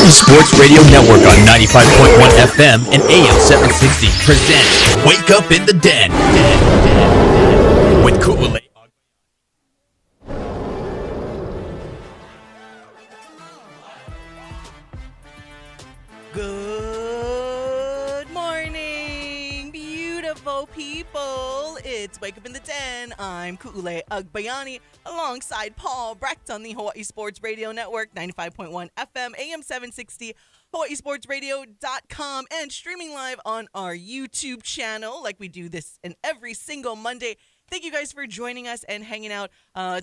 Hawaii Sports Radio Network on 95.1 FM and AM 760 presents Wake Up in the Den with Ku'ule. Good morning, beautiful people. It's Wake Up in the Den. I'm Ku'ule Agbayani alongside Paul Brecht on the Hawaii Sports Radio Network, 95.1 FM, AM 760, HawaiiSportsRadio.com, and streaming live on our YouTube channel like we do this in every single Monday. Thank you guys for joining us and hanging out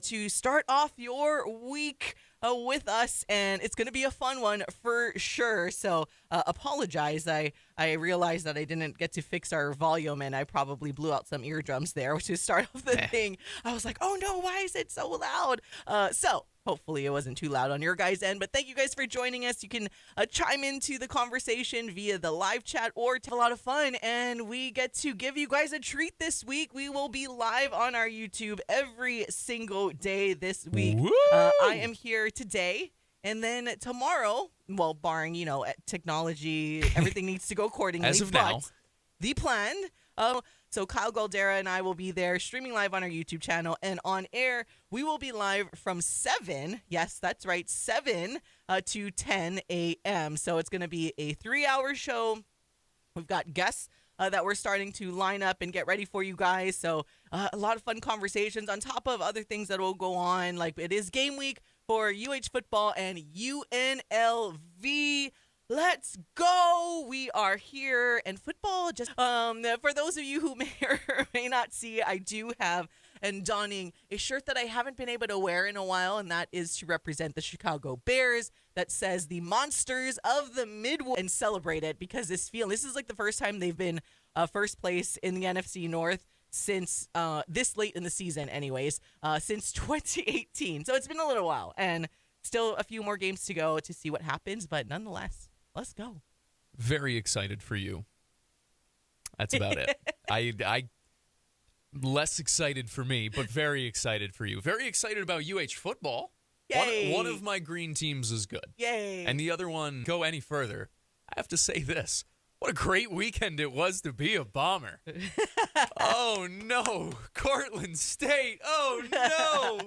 to start off your week with us, and it's going to be a fun one for sure. So apologize. I realized that I didn't get to fix our volume, and I probably blew out some eardrums there to start off the thing. I was like, oh no, why is it so loud? So hopefully it wasn't too loud on your guys' end, but thank you guys for joining us. You can chime into the conversation via the live chat or a lot of fun, and we get to give you guys a treat this week. We will be live on our YouTube every single day this week. I am here today, and then tomorrow, well, barring, technology, everything needs to go accordingly. As of now. The plan, so Kyle Goldera and I will be there streaming live on our YouTube channel, and on air, we will be live from 7, yes, that's right, 7 to 10 a.m. So it's going to be a 3-hour show. We've got guests that we're starting to line up and get ready for you guys. So a lot of fun conversations on top of other things that will go on. Like it is game week for UH football and UNLV. Let's go. We are here. And football, just for those of you who may or may not see, I do have and donning a shirt that I haven't been able to wear in a while, and that is to represent the Chicago Bears, that says the Monsters of the Midwest, and celebrate it because this is like the first time they've been first place in the NFC North since this late in the season anyways, since 2018. So it's been a little while, and still a few more games to go to see what happens, but nonetheless, let's go. Very excited for you. That's about it. I less excited for me, but very excited for you. Very excited about UH football. Yay. One of my green teams is good. Yay. And the other one, go any further, I have to say this. What a great weekend it was to be a Bomber. Oh, no. Cortland State. Oh, no.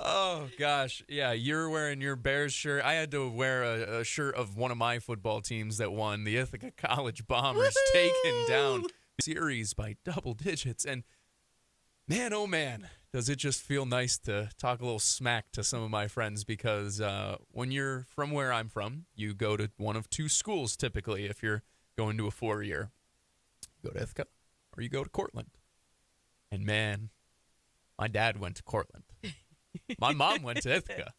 Oh, gosh. Yeah, you're wearing your Bears shirt. I had to wear a shirt of one of my football teams that won, the Ithaca College Bombers, taking down the series by double digits. And man, oh, man, does it just feel nice to talk a little smack to some of my friends because when you're from where I'm from, you go to one of two schools typically if you're going to a 4-year. You go to Ithaca or you go to Cortland. And, man, my dad went to Cortland. My mom went to Ithaca.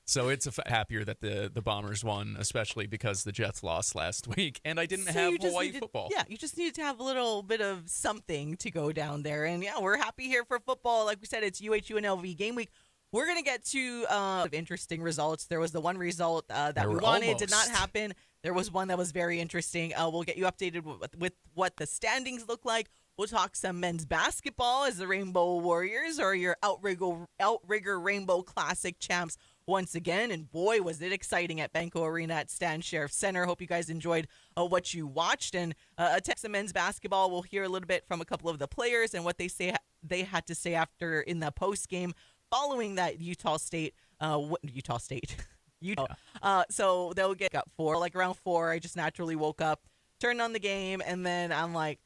So it's happier that the Bombers won, especially because the Jets lost last week, and I didn't have Hawaii football. Yeah, you just needed to have a little bit of something to go down there. And, yeah, we're happy here for football. Like we said, it's UNLV game week. We're going to get to interesting results. There was the one result that we wanted. Almost. Did not happen. There was one that was very interesting. We'll get you updated with what the standings look like. We'll talk some men's basketball as the Rainbow Warriors or your Outrigger Rainbow Classic champs once again. And boy, was it exciting at Banco Arena at Stan Sheriff Center. Hope you guys enjoyed what you watched. And Texas men's basketball, we'll hear a little bit from a couple of the players and what they had to say after in the post game following that Utah. So they'll get up around 4. I just naturally woke up, turned on the game, and then I'm like,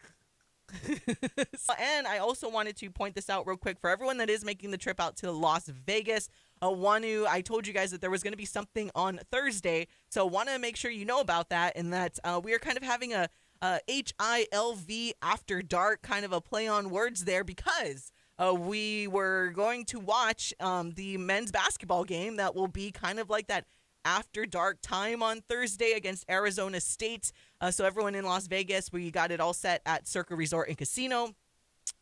and I also wanted to point this out real quick for everyone that is making the trip out to Las Vegas. I told you guys that there was going to be something on Thursday, so want to make sure you know about that, and that we are kind of having a HILV after dark kind of a play on words there because we were going to watch the men's basketball game that will be kind of like that after dark time on Thursday against Arizona State. So everyone in Las Vegas, we got it all set at Circa Resort and Casino.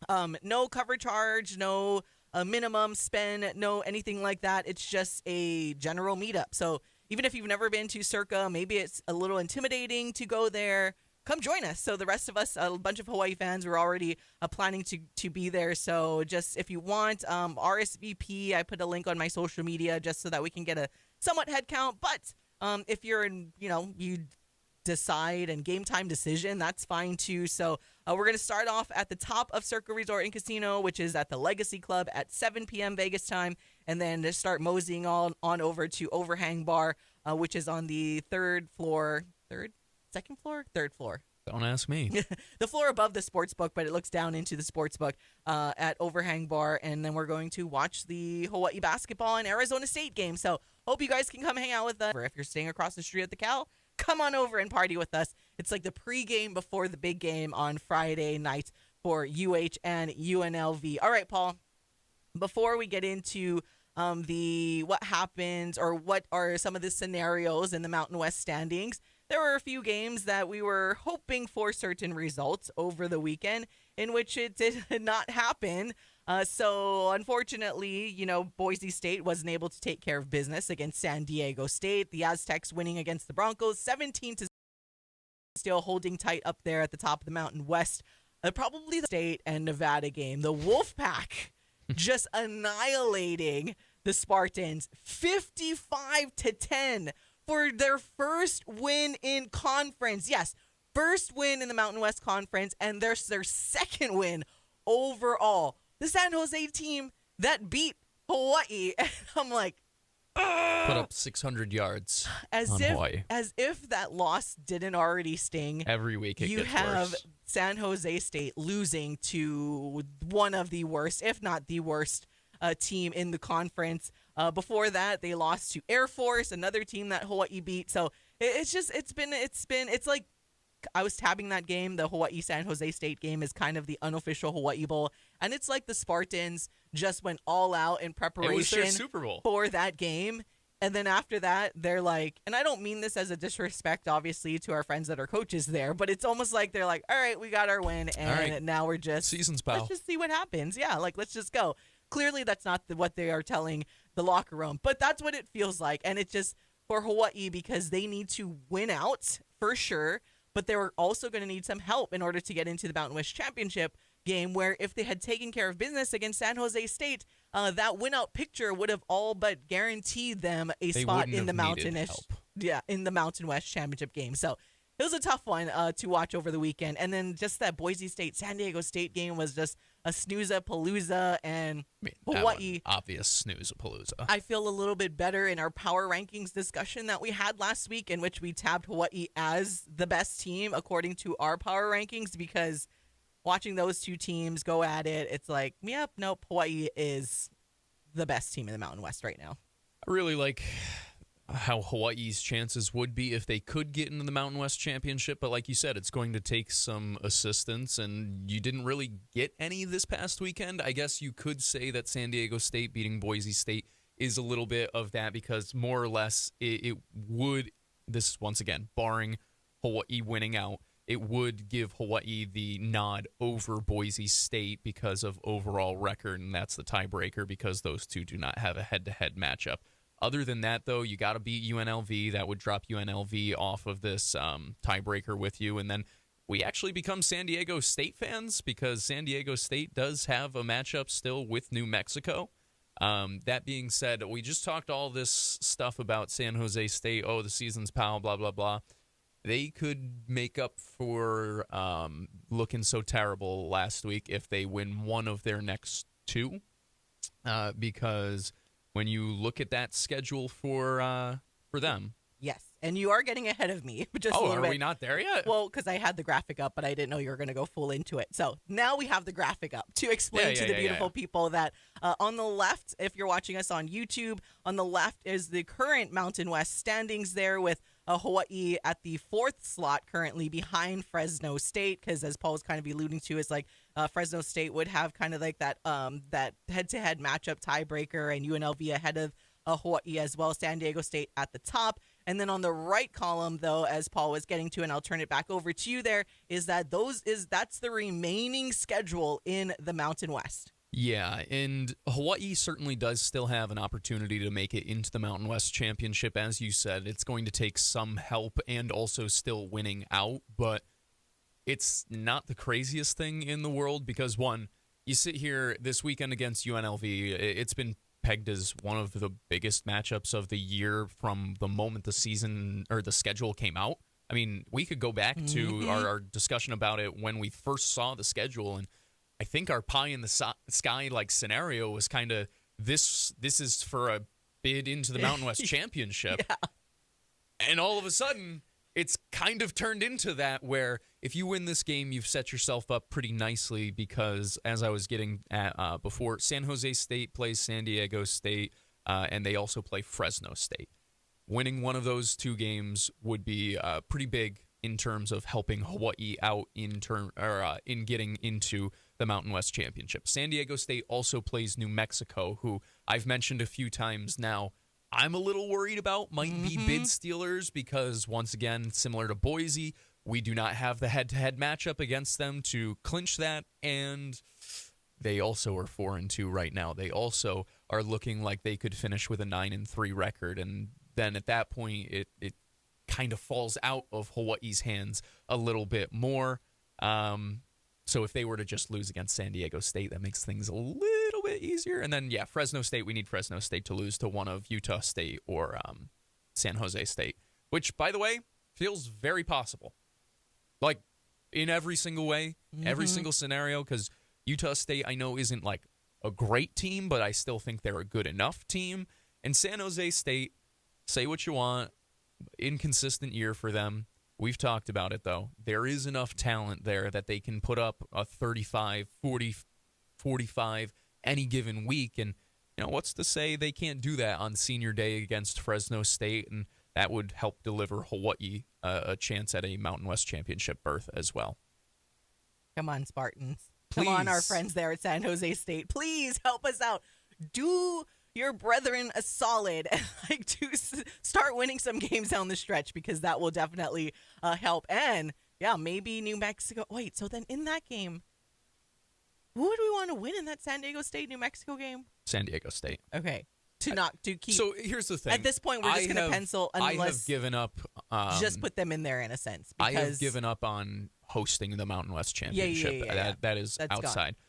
No cover charge, no minimum spend, no anything like that. It's just a general meetup. So even if you've never been to Circa, maybe it's a little intimidating to go there, come join us. So the rest of us, a bunch of Hawaii fans, we're already planning to be there. So just if you want, RSVP, I put a link on my social media just so that we can get a somewhat head count. But If you're in, you decide and game time decision, that's fine too. So we're going to start off at the top of Circle Resort and Casino, which is at the Legacy Club at 7 p.m. Vegas time, and then to start moseying on over to Overhang Bar, which is on the third floor. Second floor? Third floor. Don't ask me. The floor above the sports book, but it looks down into the sports book at Overhang Bar. And then we're going to watch the Hawaii basketball and Arizona State game. So hope you guys can come hang out with us. If you're staying across the street at the Cal, come on over and party with us. It's like the pregame before the big game on Friday night for UH and UNLV. All right, Paul, before we get into what happened or what are some of the scenarios in the Mountain West standings, there were a few games that we were hoping for certain results over the weekend in which it did not happen. So unfortunately, Boise State wasn't able to take care of business against San Diego State. The Aztecs winning against the Broncos 17-0, still holding tight up there at the top of the Mountain West. Probably the State and Nevada game. The Wolfpack just annihilating the Spartans 55-10 for their first win in conference. Yes, first win in the Mountain West Conference, and their second win overall. The San Jose team that beat Hawaii, and I'm like, put up 600 yards on Hawaii. As if that loss didn't already sting. Every week it you gets have worse. San Jose State losing to one of the worst, if not the worst, team in the conference. Before that, they lost to Air Force, another team that Hawaii beat. So it's like I was tabbing that game. The Hawaii San Jose State game is kind of the unofficial Hawaii Bowl, and it's like the Spartans just went all out in preparation It was their Super Bowl for that game. And then after that, they're like, and I don't mean this as a disrespect, obviously, to our friends that are coaches there, but it's almost like they're like, all right, we got our win, and now we're just season's pal. Let's just see what happens. Yeah, let's just go. Clearly, that's not what they are telling the locker room, but that's what it feels like. And it's just for Hawaii because they need to win out for sure, but they were also going to need some help in order to get into the Mountain West Championship game, where if they had taken care of business against San Jose State, that win out picture would have all but guaranteed them a spot in the Mountain West Championship game. So it was a tough one to watch over the weekend. And then just that Boise State San Diego State game was just a snooze-a-palooza, and Hawaii, obvious snooze-a-palooza. I feel a little bit better in our power rankings discussion that we had last week, in which we tabbed Hawaii as the best team according to our power rankings, because watching those two teams go at it, it's like, yep, nope, Hawaii is the best team in the Mountain West right now. I really like how Hawaii's chances would be if they could get into the Mountain West Championship, but like you said, it's going to take some assistance, and you didn't really get any this past weekend. I guess you could say that San Diego State beating Boise State is a little bit of that, because more or less it would, this is once again, barring Hawaii winning out, it would give Hawaii the nod over Boise State because of overall record, and that's the tiebreaker because those two do not have a head-to-head matchup. Other than that, though, you got to beat UNLV. That would drop UNLV off of this tiebreaker with you. And then we actually become San Diego State fans, because San Diego State does have a matchup still with New Mexico. That being said, we just talked all this stuff about San Jose State. Oh, the season's pal, blah, blah, blah. They could make up for looking so terrible last week if they win one of their next two, because when you look at that schedule for them. Yes, and you are getting ahead of me. Just a little are bit. we not there yet? Well, because I had the graphic up, but I didn't know you were going to go full into it. So now we have the graphic up to explain to the beautiful people that on the left, if you're watching us on YouTube, on the left is the current Mountain West standings there, with Hawaii at the fourth slot currently behind Fresno State, because as Paul was kind of alluding to, is like Fresno State would have kind of like that head-to-head matchup tiebreaker, and UNLV ahead of Hawaii as well. San Diego State at the top. And then on the right column, though, as Paul was getting to, and I'll turn it back over to you there, is that that's the remaining schedule in the Mountain West. Yeah, and Hawaii certainly does still have an opportunity to make it into the Mountain West Championship. As you said, it's going to take some help and also still winning out, but it's not the craziest thing in the world, because, one, you sit here this weekend against UNLV, it's been pegged as one of the biggest matchups of the year from the moment the season or the schedule came out. I mean, we could go back to our discussion about it when we first saw the schedule, and I think our pie in the sky like scenario was kind of this is for a bid into the Mountain West Championship. Yeah. And all of a sudden, it's kind of turned into that where if you win this game, you've set yourself up pretty nicely because, as I was getting at before, San Jose State plays San Diego State, and they also play Fresno State. Winning one of those two games would be pretty big in terms of helping Hawaii out in getting into the Mountain West Championship. San Diego State also plays New Mexico, who I've mentioned a few times now. I'm a little worried about might be bid stealers because, once again, similar to Boise, we do not have the head-to-head matchup against them to clinch that, and they also are 4-2 right now. They also are looking like they could finish with a 9-3 record, and then at that point, it kind of falls out of Hawaii's hands a little bit more. So if they were to just lose against San Diego State, that makes things a little bit easier. And then, Fresno State, we need Fresno State to lose to one of Utah State or San Jose State, which, by the way, feels very possible. Like, in every single way, every single scenario, because Utah State, I know, isn't like a great team, but I still think they're a good enough team. And San Jose State, say what you want, inconsistent year for them. We've talked about it, though. There is enough talent there that they can put up a 35, 40, 45 any given week. And, what's to say they can't do that on senior day against Fresno State? And that would help deliver Hawaii a chance at a Mountain West Championship berth as well. Come on, Spartans. Please. Come on, our friends there at San Jose State. Please help us out. Do your brethren a solid and start winning some games down the stretch because that will definitely help. And maybe New Mexico. Wait, so then in that game, who would we want to win in that San Diego State New Mexico game? San Diego State. Okay, to keep. So here's the thing. At this point, we're just going to pencil. Unless I have given up. Just put them in there in a sense. I have given up on hosting the Mountain West Championship. Yeah. That is That's outside. Gone.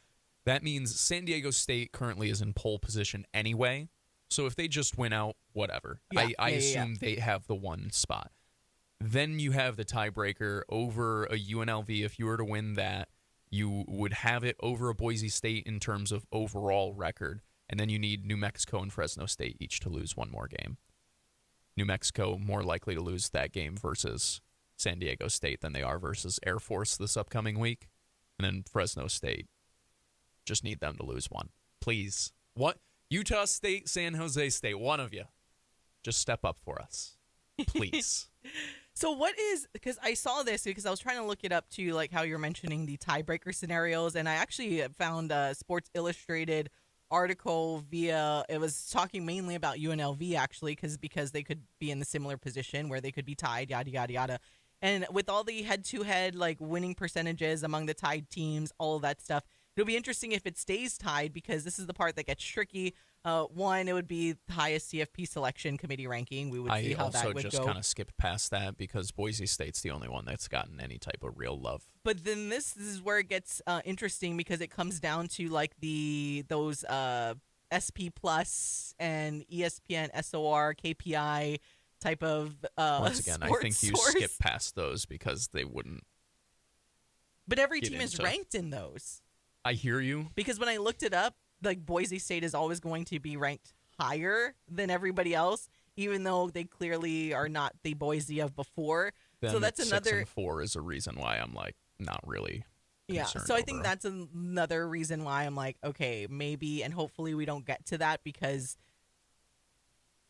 That means San Diego State currently is in pole position anyway. So if they just win out, whatever. I assume they have the one spot. Then you have the tiebreaker over a UNLV. If you were to win that, you would have it over a Boise State in terms of overall record. And then you need New Mexico and Fresno State each to lose one more game. New Mexico more likely to lose that game versus San Diego State than they are versus Air Force this upcoming week. And then Fresno State, just need them to lose one. Please. What? Utah State, San Jose State, one of you. Just step up for us. Please. So what is, because I saw this because I was trying to look it up to like how you're mentioning the tiebreaker scenarios, and I actually found a Sports Illustrated article it was talking mainly about UNLV actually because they could be in the similar position where they could be tied, yada, yada, yada. And with all the head-to-head like winning percentages among the tied teams, all of that stuff, it'll be interesting if it stays tied because this is the part that gets tricky. One, it would be the highest CFP selection committee ranking. We would see how that would go. I also just kind of skipped past that because Boise State's the only one that's gotten any type of real love. But then this is where it gets interesting because it comes down to like those SP Plus and ESPN SOR KPI type of once again, I think you skip past those because they wouldn't. But every team is ranked in those. I hear you. Because when I looked it up, like Boise State is always going to be ranked higher than everybody else, even though they clearly are not the Boise of before. Then so that's 6-4 is a reason why I'm like not really. So I think that's another reason why I'm like, okay, maybe, and hopefully we don't get to that because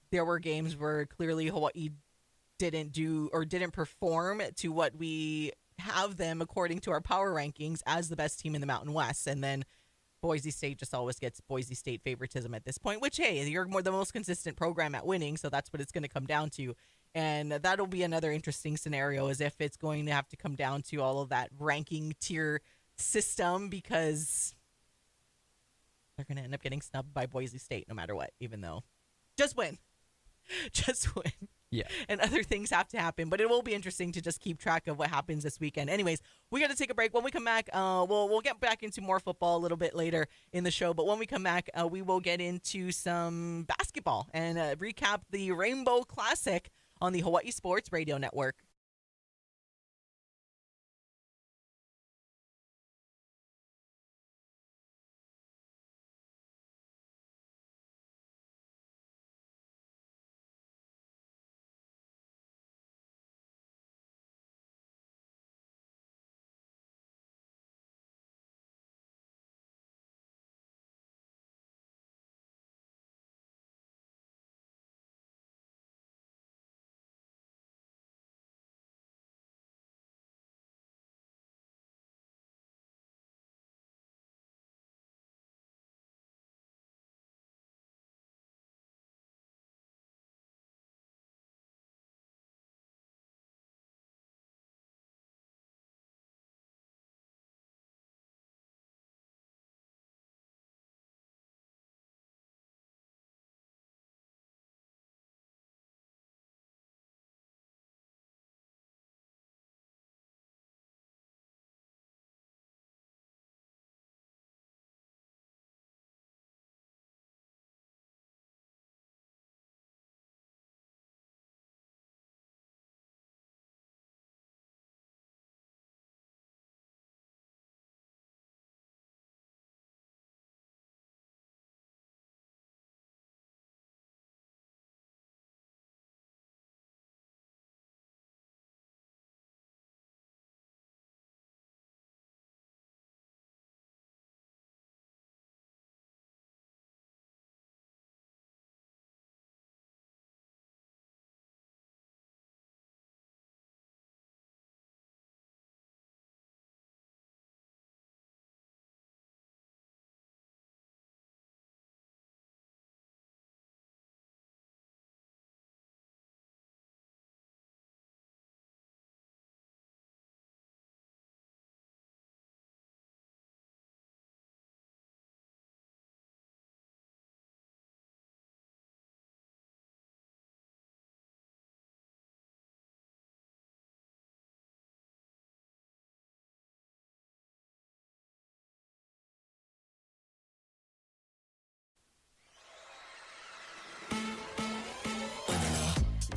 there were games where clearly Hawaii didn't perform to what we have them according to our power rankings as the best team in the Mountain West, and then Boise State just always gets Boise State favoritism at this point, which, hey, you're the most consistent program at winning, so that's what it's going to come down to. And that'll be another interesting scenario is if it's going to have to come down to all of that ranking tier system because they're going to end up getting snubbed by Boise State no matter what, even though just win. Just win. Yeah. And other things have to happen. But it will be interesting to just keep track of what happens this weekend. Anyways, we got to take a break. When we come back, we'll get back into more football a little bit later in the show. But when we come back, we will get into some basketball and recap the Rainbow Classic on the Hawaii Sports Radio Network.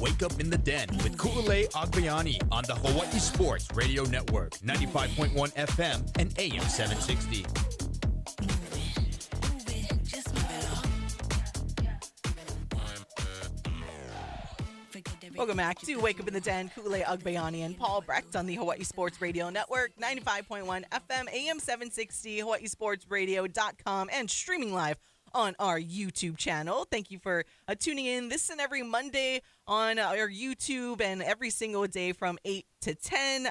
Wake up in the den with Ku'ulei Agbayani on the Hawaii Sports Radio Network, 95.1 FM and AM 760. Welcome back to Wake Up in the Den. Ku'ulei Agbayani and Paul Brecht on the Hawaii Sports Radio Network, 95.1 FM, AM 760, hawaiisportsradio.com, and streaming live on our YouTube channel. Thank you for tuning in this and every Monday on our YouTube and every single day from 8 to 10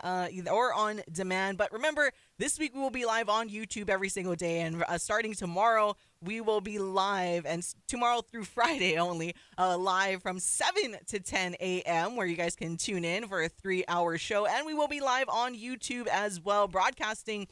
or on demand. But remember, this week we will be live on YouTube every single day. And starting tomorrow, we will be live, and tomorrow through Friday only, live from 7 to 10 a.m. where you guys can tune in for a 3-hour show. And we will be live on YouTube as well, broadcasting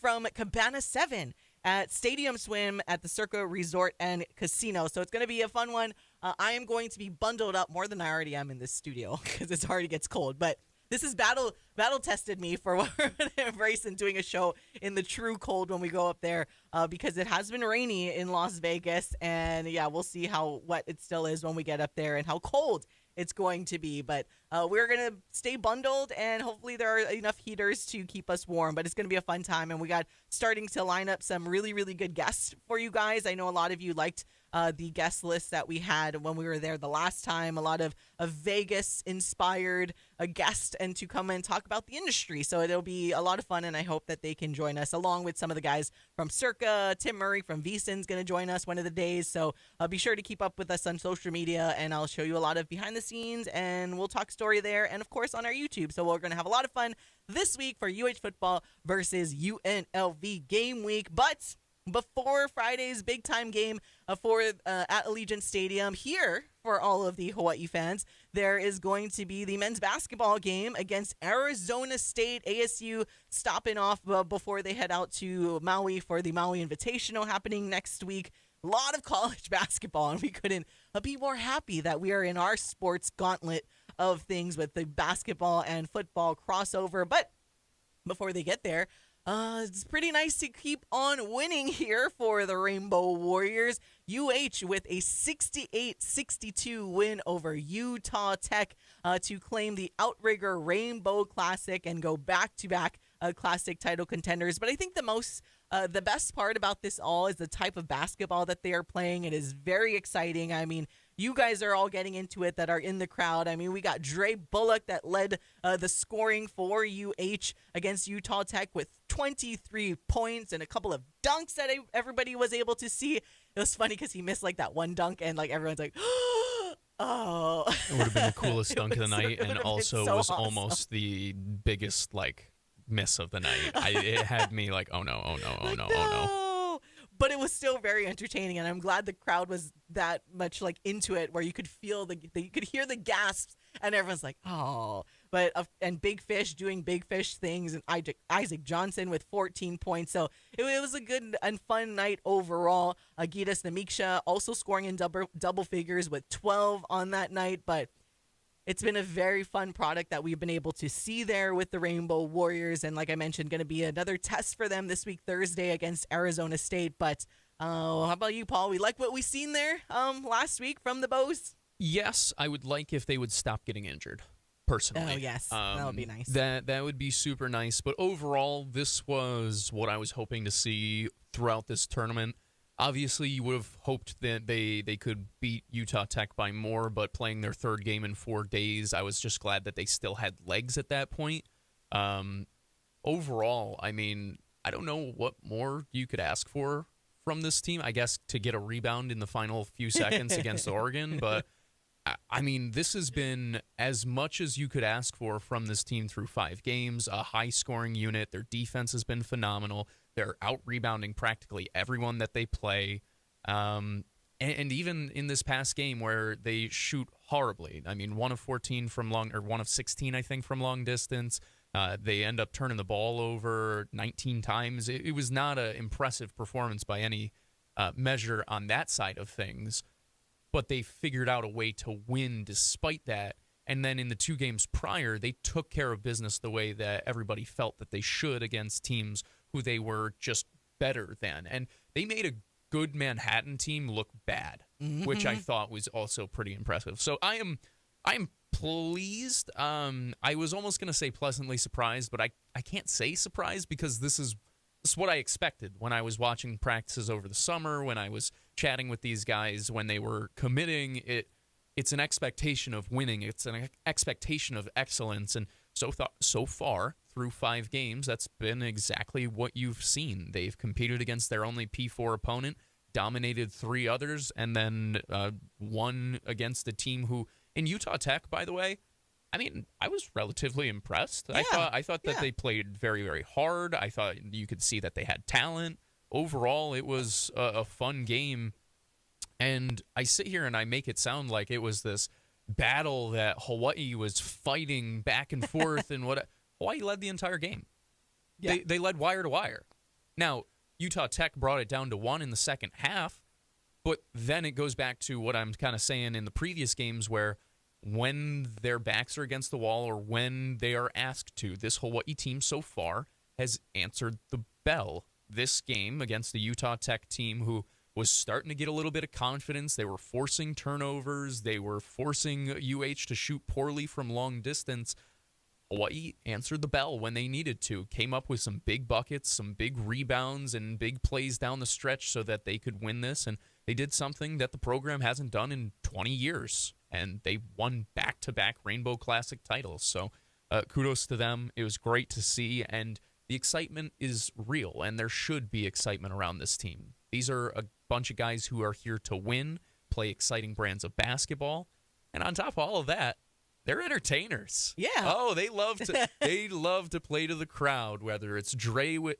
from Cabana 7 at Stadium Swim at the Circa Resort and Casino. So it's going to be a fun one. I am going to be bundled up more than I already am in this studio because it already gets cold. But this is battle tested me for what we're going to embrace and doing a show in the true cold when we go up there because it has been rainy in Las Vegas. And yeah, we'll see how wet it still is when we get up there and how cold it's going to be. But we're going to stay bundled, and hopefully there are enough heaters to keep us warm. But it's going to be a fun time, and we got starting to line up some really, really good guests for you guys. I know a lot of you liked the guest list that we had when we were there the last time. A lot of Vegas-inspired guests and to come and talk about the industry. So it'll be a lot of fun, and I hope that they can join us along with some of the guys from Circa. Tim Murray from VSiN's going to join us one of the days. So be sure to keep up with us on social media, and I'll show you a lot of behind the scenes, and we'll talk story there, and of course on our YouTube. So we're going to have a lot of fun this week for UH football versus UNLV game week. But before Friday's big time game at Allegiant Stadium here for all of the Hawaii fans, there is going to be the men's basketball game against Arizona State. ASU stopping off before they head out to Maui for the Maui Invitational happening next week. A lot of college basketball, and we couldn't be more happy that we are in our sports gauntlet of things with the basketball and football crossover. But before they get there, it's pretty nice to keep on winning here for the Rainbow Warriors. UH with a 68-62 win over Utah Tech to claim the Outrigger Rainbow Classic and go back-to-back Classic title contenders. But I think the best part about this all is the type of basketball that they are playing. It is very exciting. I mean, you guys are all getting into it that are in the crowd. I mean, we got Dre Bullock that led the scoring for UH against Utah Tech with 23 points and a couple of dunks that everybody was able to see. It was funny because he missed like that one dunk and like everyone's like, oh. It would have been the coolest dunk of the night, and also so was awesome. almost the biggest like miss of the night. It had me like, oh no, oh no, oh Like, no, oh no. But it was still very entertaining, and I'm glad the crowd was that much like into it, where you could feel you could hear the gasps, and everyone's like, "Oh!" But and Big Fish doing Big Fish things, and Isaac Johnson with 14 points. So it was a good and fun night overall. Agitas Namiksha also scoring in double figures with 12 on that night, but it's been a very fun product that we've been able to see there with the Rainbow Warriors. And like I mentioned, going to be another test for them this week, Thursday, against Arizona State. But how about you, Paul? We like what we seen there last week from the Bows? Yes, I would like if they would stop getting injured, personally. Oh, yes. That would be nice. That would be super nice. But overall, this was what I was hoping to see throughout this tournament. Obviously, you would have hoped that they could beat Utah Tech by more, but playing their third game in 4 days, I was just glad that they still had legs at that point. Overall, I mean, I don't know what more you could ask for from this team. I guess to get a rebound in the final few seconds against Oregon, but I mean, this has been as much as you could ask for from this team through 5 games, a high-scoring unit. Their defense has been phenomenal. They're out-rebounding practically everyone that they play. And even in this past game where they shoot horribly, I mean, 1 of 14 from long, or 1 of 16, I think, from long distance. They end up turning the ball over 19 times. It was not an impressive performance by any measure on that side of things. But they figured out a way to win despite that. And then in the 2 games prior, they took care of business the way that everybody felt that they should against teams who they were just better than. And they made a good Manhattan team look bad, which I thought was also pretty impressive. So I am pleased. I was almost going to say pleasantly surprised, but I can't say surprised because this is what I expected when I was watching practices over the summer, when I was chatting with these guys, when they were committing. It's an expectation of winning. It's an expectation of excellence. And so far, through 5 games, that's been exactly what you've seen. They've competed against their only P4 opponent, dominated 3 others, and then won against a team who, in Utah Tech, by the way, I mean, I was relatively impressed. Yeah. I thought that they played very, very hard. I thought you could see that they had talent. Overall, it was a fun game. And I sit here and I make it sound like it was this battle that Hawaii was fighting back and forth. And what Hawaii led the entire game. Yeah. They led wire to wire. Now, Utah Tech brought it down to 1 in the second half. But then it goes back to what I'm kind of saying in the previous games where when their backs are against the wall or when they are asked to, this Hawaii team so far has answered the bell. This game against the Utah Tech team who was starting to get a little bit of confidence. They were forcing turnovers. They were forcing UH to shoot poorly from long distance. Hawaii answered the bell when they needed to, came up with some big buckets, some big rebounds, and big plays down the stretch so that they could win this. And they did something that the program hasn't done in 20 years. And they won back-to-back Rainbow Classic titles. So kudos to them. It was great to see. And the excitement is real. And there should be excitement around this team. These are a bunch of guys who are here to win, play exciting brands of basketball. And on top of all of that, they're entertainers. Yeah. Oh, they love to play to the crowd, whether it's Dre with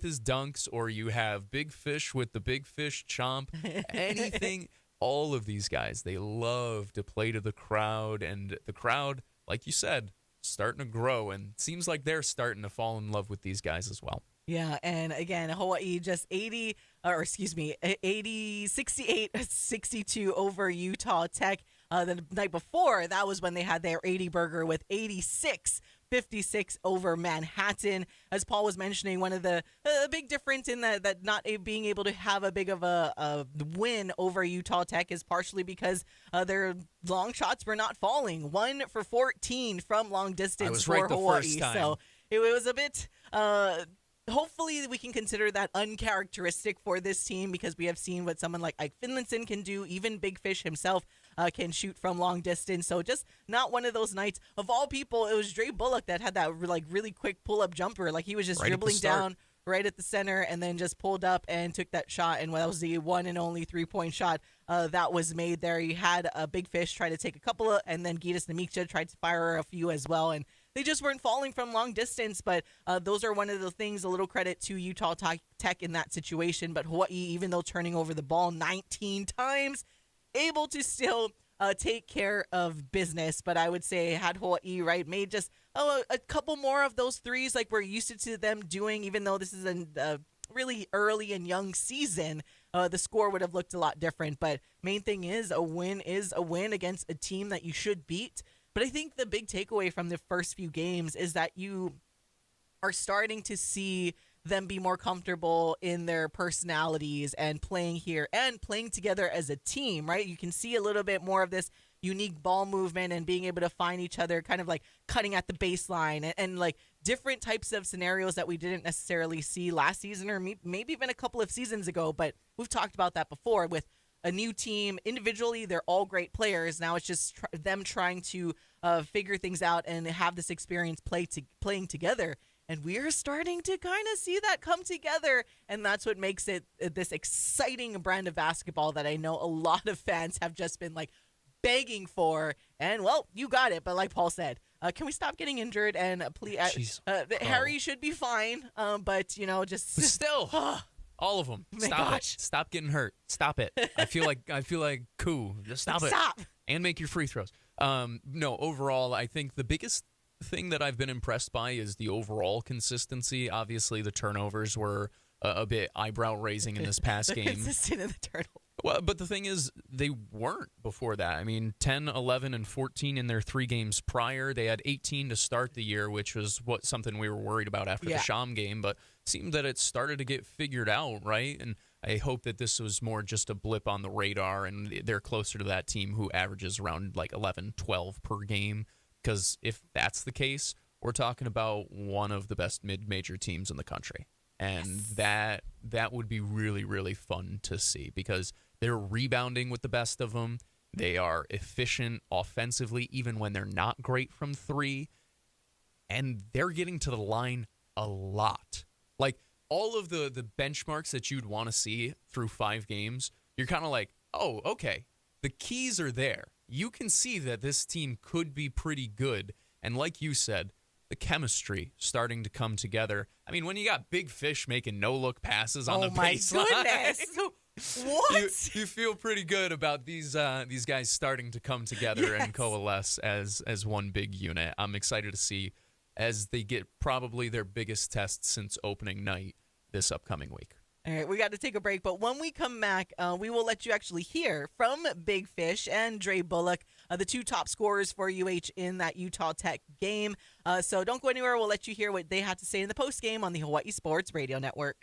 his dunks or you have Big Fish with the Big Fish chomp, anything. All of these guys, they love to play to the crowd, and the crowd, like you said, starting to grow, and it seems like they're starting to fall in love with these guys as well. Yeah, and again, Hawaii just 68-62 over Utah Tech. The night before, that was when they had their 80 burger with 86-56 over Manhattan. As Paul was mentioning, one of the big difference in that not being able to have a big of a win over Utah Tech is partially because their long shots were not falling. 1 for 14 from long distance I was for right the Hawaii. first time. So it was a bit. Hopefully we can consider that uncharacteristic for this team, because we have seen what someone like Ike Finlinson can do. Even Big Fish himself can shoot from long distance. So just not one of those nights. Of all people, it was Dre Bullock that had that really quick pull-up jumper. Like he was just Right at the dribbling start. down right at the center and then just pulled up and took that shot. And that was the one and only 3-point shot that was made there. He had a Big Fish try to take a couple of, and then Gitas Namicha tried to fire a few as well. And they just weren't falling from long distance, but those are one of the things, a little credit to Utah Tech in that situation. But Hawaii, even though turning over the ball 19 times, able to still take care of business. But I would say had Hawaii, made just a couple more of those threes like we're used to them doing, even though this is a really early and young season, the score would have looked a lot different. But main thing is a win against a team that you should beat. But I think the big takeaway from the first few games is that you are starting to see them be more comfortable in their personalities and playing here and playing together as a team, right? You can see a little bit more of this unique ball movement and being able to find each other, kind of like cutting at the baseline and like different types of scenarios that we didn't necessarily see last season or maybe even a couple of seasons ago. But we've talked about that before with a new team. Individually, they're all great players. Now it's just them trying to figure things out and have this experience playing together. And we're starting to kind of see that come together. And that's what makes it this exciting brand of basketball that I know a lot of fans have just been like begging for. And well, you got it. But like Paul said, can we stop getting injured? And please, Harry should be fine. But just But still. All of them. Stop it. Stop getting hurt. Stop it. I feel like cool. Just stop it. Stop. And make your free throws. No, overall, I think the biggest thing that I've been impressed by is the overall consistency. Obviously, the turnovers were a bit eyebrow raising in this past game. Consistent in the turnovers. Well, but the thing is, they weren't before that. I mean, 10, 11, and 14 in their 3 games prior. They had 18 to start the year, which was something we were worried about after the Sham game. But it seemed that it started to get figured out, right? And I hope that this was more just a blip on the radar, and they're closer to that team who averages around like 11, 12 per game. Because if that's the case, we're talking about one of the best mid-major teams in the country. And that would be really, really fun to see, because they're rebounding with the best of them. They are efficient offensively, even when they're not great from 3. And they're getting to the line a lot. Like, all of the benchmarks that you'd want to see through 5 games, you're kind of like, oh, okay, the keys are there. You can see that this team could be pretty good. And like you said, the chemistry starting to come together. I mean, when you got Big Fish making no-look passes on the baseline. Oh, my goodness. What? You feel pretty good about these guys starting to come together and coalesce as one big unit. I'm excited to see as they get probably their biggest test since opening night this upcoming week. All right, we got to take a break, but when we come back, we will let you actually hear from Big Fish and Dre Bullock, the 2 top scorers for UH in that Utah Tech game. So don't go anywhere. We'll let you hear what they had to say in the post game on the Hawaii Sports Radio Network.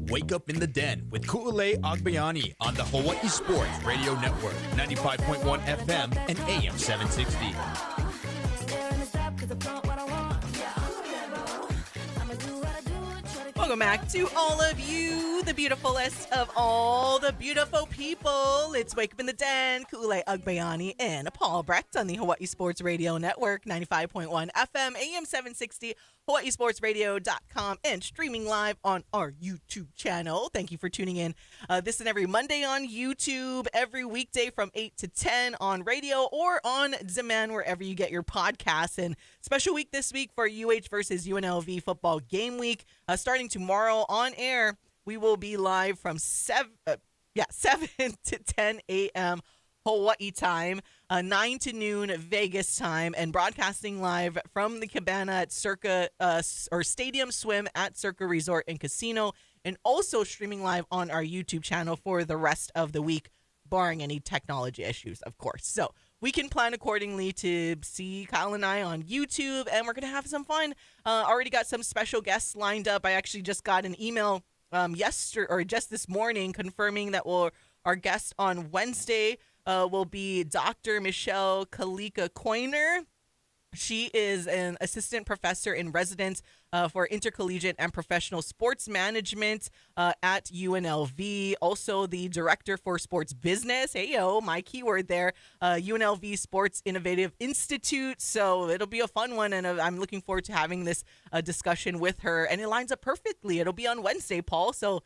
Wake Up in the Den with Ku'ulei Agbayani on the Hawai'i Sports Radio Network, 95.1 FM and AM 760. Welcome back to all of you, the beautifulest of all the beautiful people. It's Wake Up in the Den, Ku'ulei Agbayani and Paul Brecht on the Hawai'i Sports Radio Network, 95.1 FM, AM 760, HawaiiSportsRadio.com, and streaming live on our YouTube channel. Thank you for tuning in this and every Monday on YouTube, every weekday from 8 to 10 on radio or on demand wherever you get your podcasts. And special week this week for UH versus UNLV football game week. Starting tomorrow on air, we will be live from 7 to 10 a.m. Hawaii time, 9 to noon Vegas time, and broadcasting live from the cabana at Circa or Stadium Swim at Circa Resort and Casino, and also streaming live on our YouTube channel for the rest of the week, barring any technology issues, of course. So we can plan accordingly to see Kyle and I on YouTube, and we're going to have some fun. Already got some special guests lined up. I actually just got an email just this morning confirming that our guest on Wednesday will be Dr. Michelle Kalika-Coiner. She is an assistant professor in residence for intercollegiate and professional sports management at UNLV. Also the director for sports business. Heyo, my keyword there. UNLV Sports Innovative Institute. So it'll be a fun one, and I'm looking forward to having this discussion with her. And it lines up perfectly. It'll be on Wednesday, Paul. So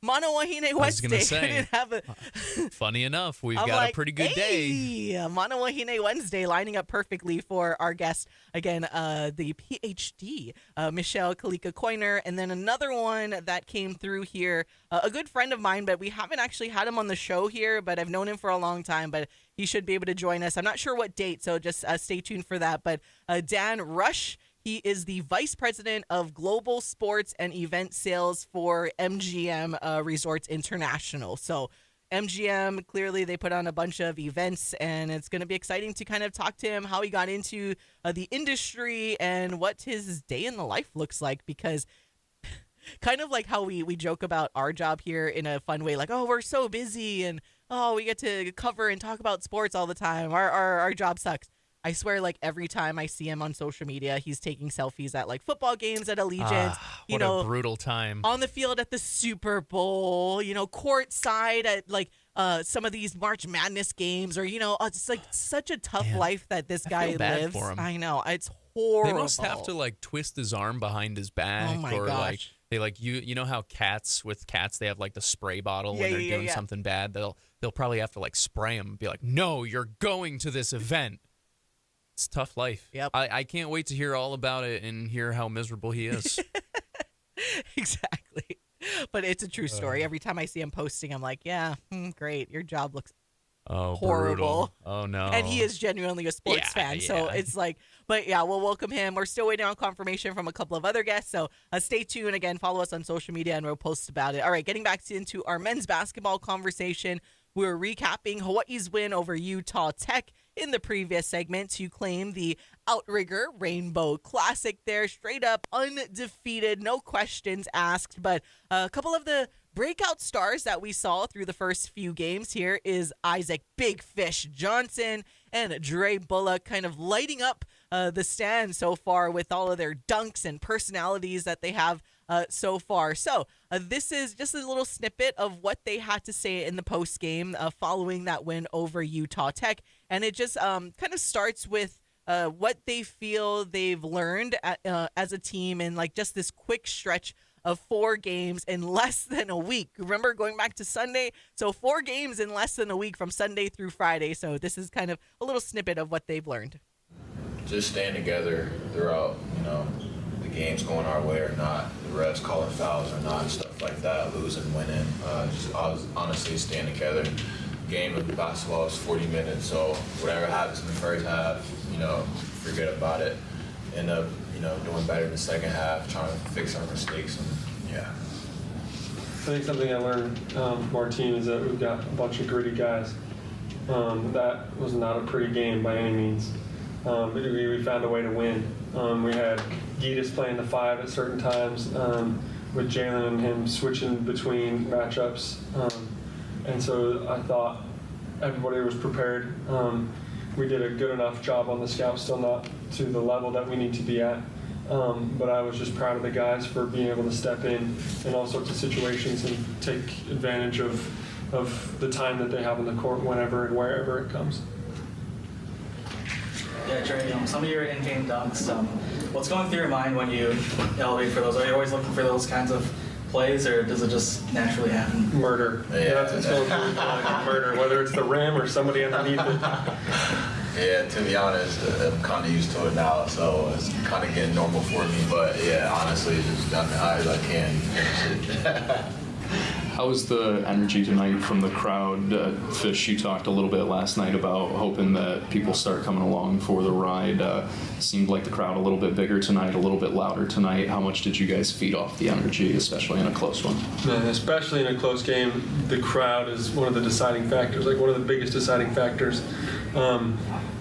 Mana Wahine Wednesday. I was going to say, funny enough, we've got a pretty good day. Mana Wahine Wednesday lining up perfectly for our guest. Again, the PhD, Michelle Kalika-Coiner. And then another one that came through here, a good friend of mine, but we haven't actually had him on the show here, but I've known him for a long time, but he should be able to join us. I'm not sure what date, so just stay tuned for that. But Dan Rush, he is the Vice President of Global Sports and Event Sales for MGM Resorts International. So MGM, clearly they put on a bunch of events, and it's going to be exciting to kind of talk to him, how he got into the industry and what his day in the life looks like, because kind of like how we joke about our job here in a fun way, like, oh, we're so busy and, oh, we get to cover and talk about sports all the time. Our job sucks. I swear, like, every time I see him on social media, he's taking selfies at, like, football games at Allegiant. What a brutal time. On the field at the Super Bowl, courtside at, like, some of these March Madness games, or, it's, like, such a tough life that this guy I feel bad lives. for him. I know. It's horrible. They must have to, like, twist his arm behind his back. Oh, my or, gosh. like, they, like, you know how cats, they have, like, the spray bottle when they're doing something bad? They'll probably have to, like, spray him and be like, no, you're going to this event. It's a tough life. Yep. I can't wait to hear all about it and hear how miserable he is. Exactly. But it's a true story. Every time I see him posting, I'm like, yeah, great. Your job looks horrible. Brutal. Oh, no. And he is genuinely a sports fan. So it's like, but yeah, we'll welcome him. We're still waiting on confirmation from a couple of other guests. So stay tuned. Again, follow us on social media and we'll post about it. All right, getting back into our men's basketball conversation. We're recapping Hawaii's win over Utah Tech in the previous segment to claim the Outrigger Rainbow Classic there. Straight up undefeated, no questions asked. But a couple of the breakout stars that we saw through the first few games here is Isaac Big Fish Johnson and Dre Bullock, kind of lighting up the stand so far with all of their dunks and personalities that they have so far. So this is just a little snippet of what they had to say in the post game following that win over Utah Tech. And it just kind of starts with what they feel they've learned as a team in like just this quick stretch of 4 games in less than a week. Remember, going back to Sunday? So 4 games in less than a week from Sunday through Friday. So this is kind of a little snippet of what they've learned. Just staying together throughout, the games going our way or not, the refs calling fouls or not, stuff like that, losing, winning. Just honestly staying together. Game of basketball is 40 minutes, so whatever happens in the first half, forget about it. End up, doing better in the second half, trying to fix our mistakes, and yeah. I think something I learned from our team is that we've got a bunch of gritty guys. That was not a pretty game by any means. We found a way to win. We had Gitas playing the 5 at certain times. with Jalen and him switching between matchups. And so I thought everybody was prepared. We did a good enough job on the scouts, still not to the level that we need to be at. But I was just proud of the guys for being able to step in all sorts of situations and take advantage of the time that they have on the court whenever and wherever it comes. Yeah, Dre, some of your in-game dunks, what's going through your mind when you elevate for those? Are you always looking for those kinds of plays, or does it just naturally happen? Murder. Yeah. That's what's going through my mind, murder, whether it's the rim or somebody underneath it. Yeah, to be honest, I'm kind of used to it now, so it's kind of getting normal for me. But yeah, honestly, just done as high as I can. How was the energy tonight from the crowd? Fish, you talked a little bit last night about hoping that people start coming along for the ride. Seemed like the crowd a little bit bigger tonight, a little bit louder tonight. How much did you guys feed off the energy, especially in a close one? And especially in a close game, the crowd is one of the deciding factors, like one of the biggest deciding factors.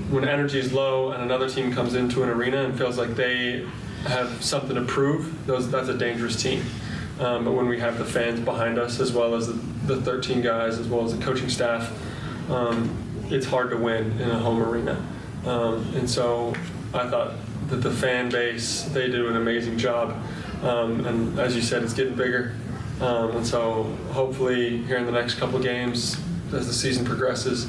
When energy is low and another team comes into an arena and feels like they have something to prove, that's a dangerous team. But when we have the fans behind us, as well as the 13 guys, as well as the coaching staff, it's hard to win in a home arena. And so I thought that the fan base, they do an amazing job. And as you said, it's getting bigger. And so hopefully here in the next couple games, as the season progresses,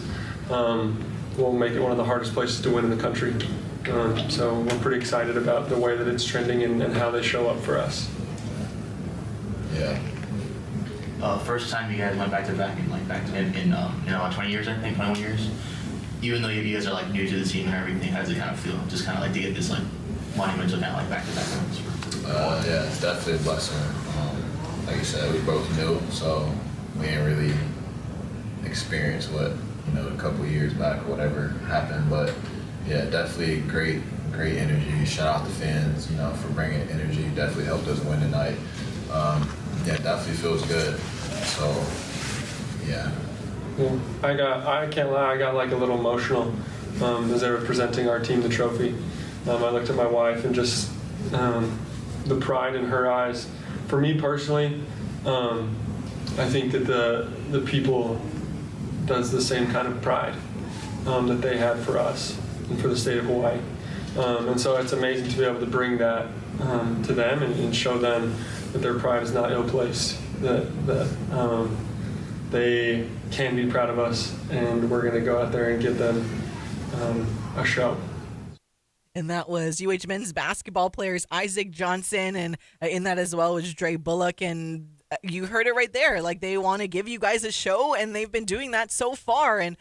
we'll make it one of the hardest places to win in the country. So we're pretty excited about the way that it's trending and how they show up for us. Yeah. First time you guys went back to back in about 20 years, I think, 21 years. Even though you guys are like new to the team and everything, how does it kind of feel? Just kind of like to get this like monumental kind of like back to back wins. Yeah, it's definitely a blessing. Like you said, we both new, so we didn't really experience what a couple of years back or whatever happened. But yeah, definitely great energy. Shout out the fans, for bringing energy. Definitely helped us win tonight. Yeah, definitely feels good. So, yeah. Well, I can't lie, I got like a little emotional as they were presenting our team the trophy. I looked at my wife and just the pride in her eyes. For me personally, I think that the people does the same kind of pride that they had for us and for the state of Hawaii. And so it's amazing to be able to bring that to them and show them that their pride is not ill-placed, that they can be proud of us, and we're going to go out there and give them a show. And that was UH men's basketball players Isaac Johnson, and in that as well was Dre Bullock. And you heard it right there. Like, they want to give you guys a show, and they've been doing that so far. And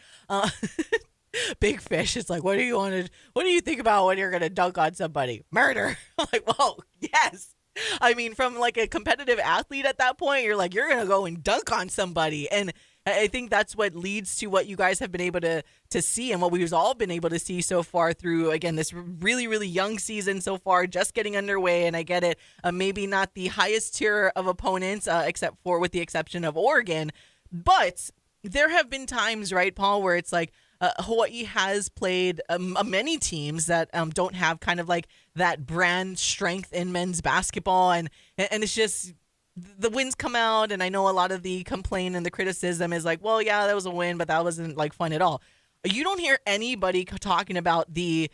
Big Fish is like, what do you think about when you're going to dunk on somebody? Murder. I'm like, whoa, yes. I mean, from like a competitive athlete at that point, you're like, you're going to go and dunk on somebody. And I think that's what leads to what you guys have been able to see and what we've all been able to see so far through, again, this really, really young season so far, just getting underway. And I get it, maybe not the highest tier of opponents, with the exception of Oregon. But there have been times, right, Paul, where it's like, Hawaii has played many teams that don't have kind of like that brand strength in men's basketball, and it's just the wins come out, and I know a lot of the complaint and the criticism is like, well, yeah, that was a win, but that wasn't like fun at all. You don't hear anybody talking about the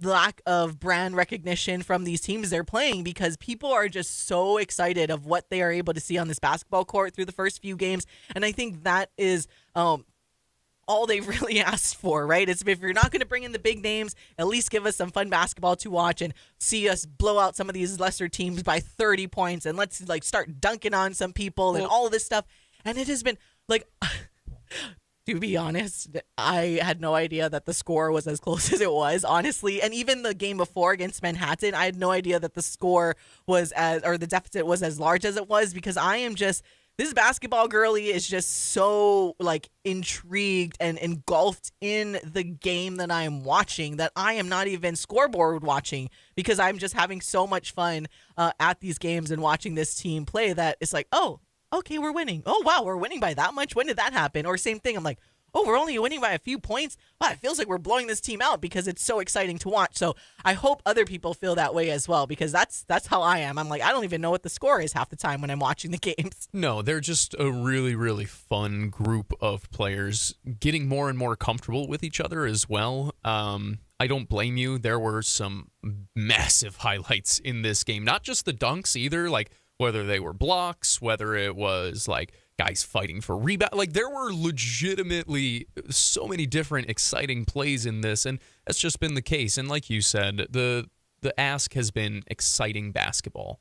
lack of brand recognition from these teams they're playing, because people are just so excited of what they are able to see on this basketball court through the first few games, and I think that is all they've really asked for, right? It's if you're not going to bring in the big names, at least give us some fun basketball to watch and see us blow out some of these lesser teams by 30 points, and let's like start dunking on some people and all of this stuff. And it has been like, to be honest, I had no idea that the score was as close as it was, honestly. And even the game before against Manhattan, I had no idea that the score was the deficit was as large as it was, because I am just, this basketball girly is just so like intrigued and engulfed in the game that I am watching that I am not even scoreboard watching, because I'm just having so much fun at these games and watching this team play that it's like, oh, okay, we're winning. Oh, wow, we're winning by that much. When did that happen? Or same thing, I'm like, oh, we're only winning by a few points. Wow, it feels like we're blowing this team out because it's so exciting to watch. So I hope other people feel that way as well, because that's how I am. I'm like, I don't even know what the score is half the time when I'm watching the games. No, they're just a really, really fun group of players, getting more and more comfortable with each other as well. I don't blame you. There were some massive highlights in this game. Not just the dunks either, like whether they were blocks, whether it was like guys fighting for rebound. Like there were legitimately so many different exciting plays in this, and that's just been the case. And like you said, the ask has been exciting basketball.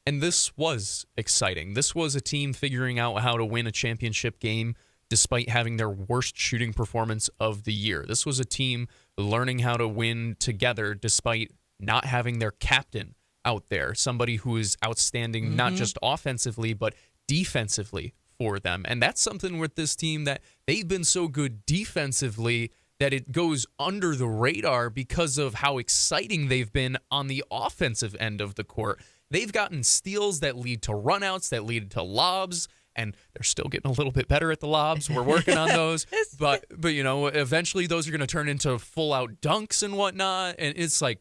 And this was exciting. This was a team figuring out how to win a championship game despite having their worst shooting performance of the year. This was a team learning how to win together despite not having their captain out there, somebody who is outstanding not just offensively but defensively for them. And that's something with this team, that they've been so good defensively that it goes under the radar because of how exciting they've been on the offensive end of the court. They've gotten steals that lead to runouts, that lead to lobs, and they're still getting a little bit better at the lobs. We're working on those. But you know, eventually those are going to turn into full-out dunks and whatnot. And it's like,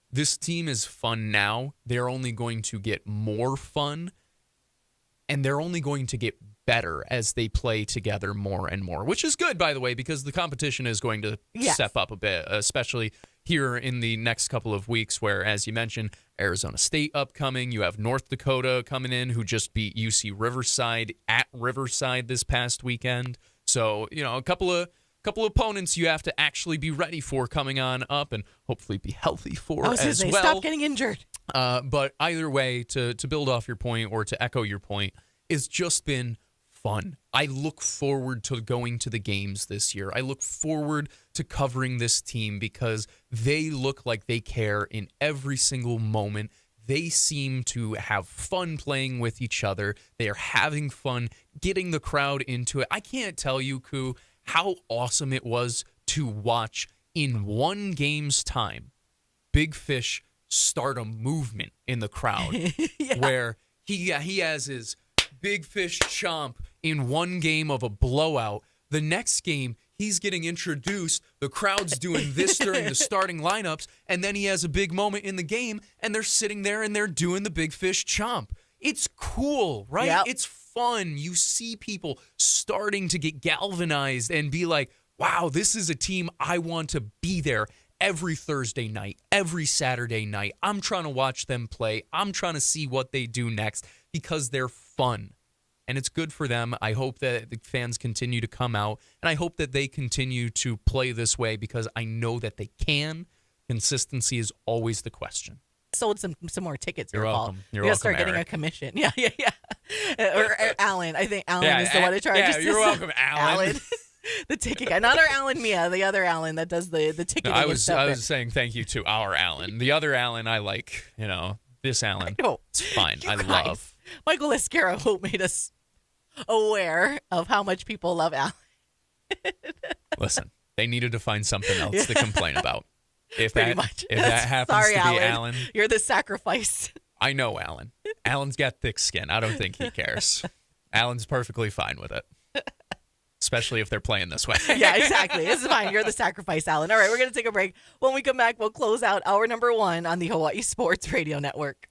this team is fun now. They're only going to get more fun, and they're only going to get better as they play together more and more, which is good, by the way, because the competition is going to step up a bit, especially here in the next couple of weeks where, as you mentioned, Arizona State upcoming. You have North Dakota coming in, who just beat UC Riverside at Riverside this past weekend. So, you know, a couple of opponents you have to actually be ready for coming on up and hopefully be healthy for as well. Stop getting injured. But either way, to build off your point or to echo your point, it's just been fun. I look forward to going to the games this year. I look forward to covering this team because they look like they care in every single moment. They seem to have fun playing with each other. They are having fun getting the crowd into it. I can't tell you, Koo, how awesome it was to watch in one game's time Big Fish start a movement in the crowd where he has his Big Fish chomp in one game of a blowout. The next game, he's getting introduced. The crowd's doing this during the starting lineups, and then he has a big moment in the game, and they're sitting there and they're doing the Big Fish chomp. It's cool, right? Yep. It's fun. You see people starting to get galvanized and be like, wow, this is a team I want to be there every Thursday night, every Saturday night. I'm trying to watch them play. I'm trying to see what they do next because they're fun. And it's good for them. I hope that the fans continue to come out, and I hope that they continue to play this way because I know that they can. Consistency is always the question. Sold some more tickets. You're Paul. welcome. You're we gotta welcome, start getting Eric. a commission. Yeah. Or Alan. I think Alan is the one in charge. Yeah, you're welcome, Alan. The ticket guy, not our Alan Mia, the other Alan that does the ticketing. No, I and was stuff. saying thank you to our Alan. The other Alan, I like. You know, this Alan. It's fine. You I guys. love. Michael Escaro made us aware of how much people love Alan. Listen, they needed to find something else to complain about. If Pretty that much. if that happens Sorry, to be Alan. You're the sacrifice. I know Alan. Alan's got thick skin. I don't think he cares. Alan's perfectly fine with it. Especially if they're playing this way. Yeah, exactly. This is fine. You're the sacrifice, Alan. All right, we're going to take a break. When we come back, we'll close out hour number 1 on the Hawaii Sports Radio Network.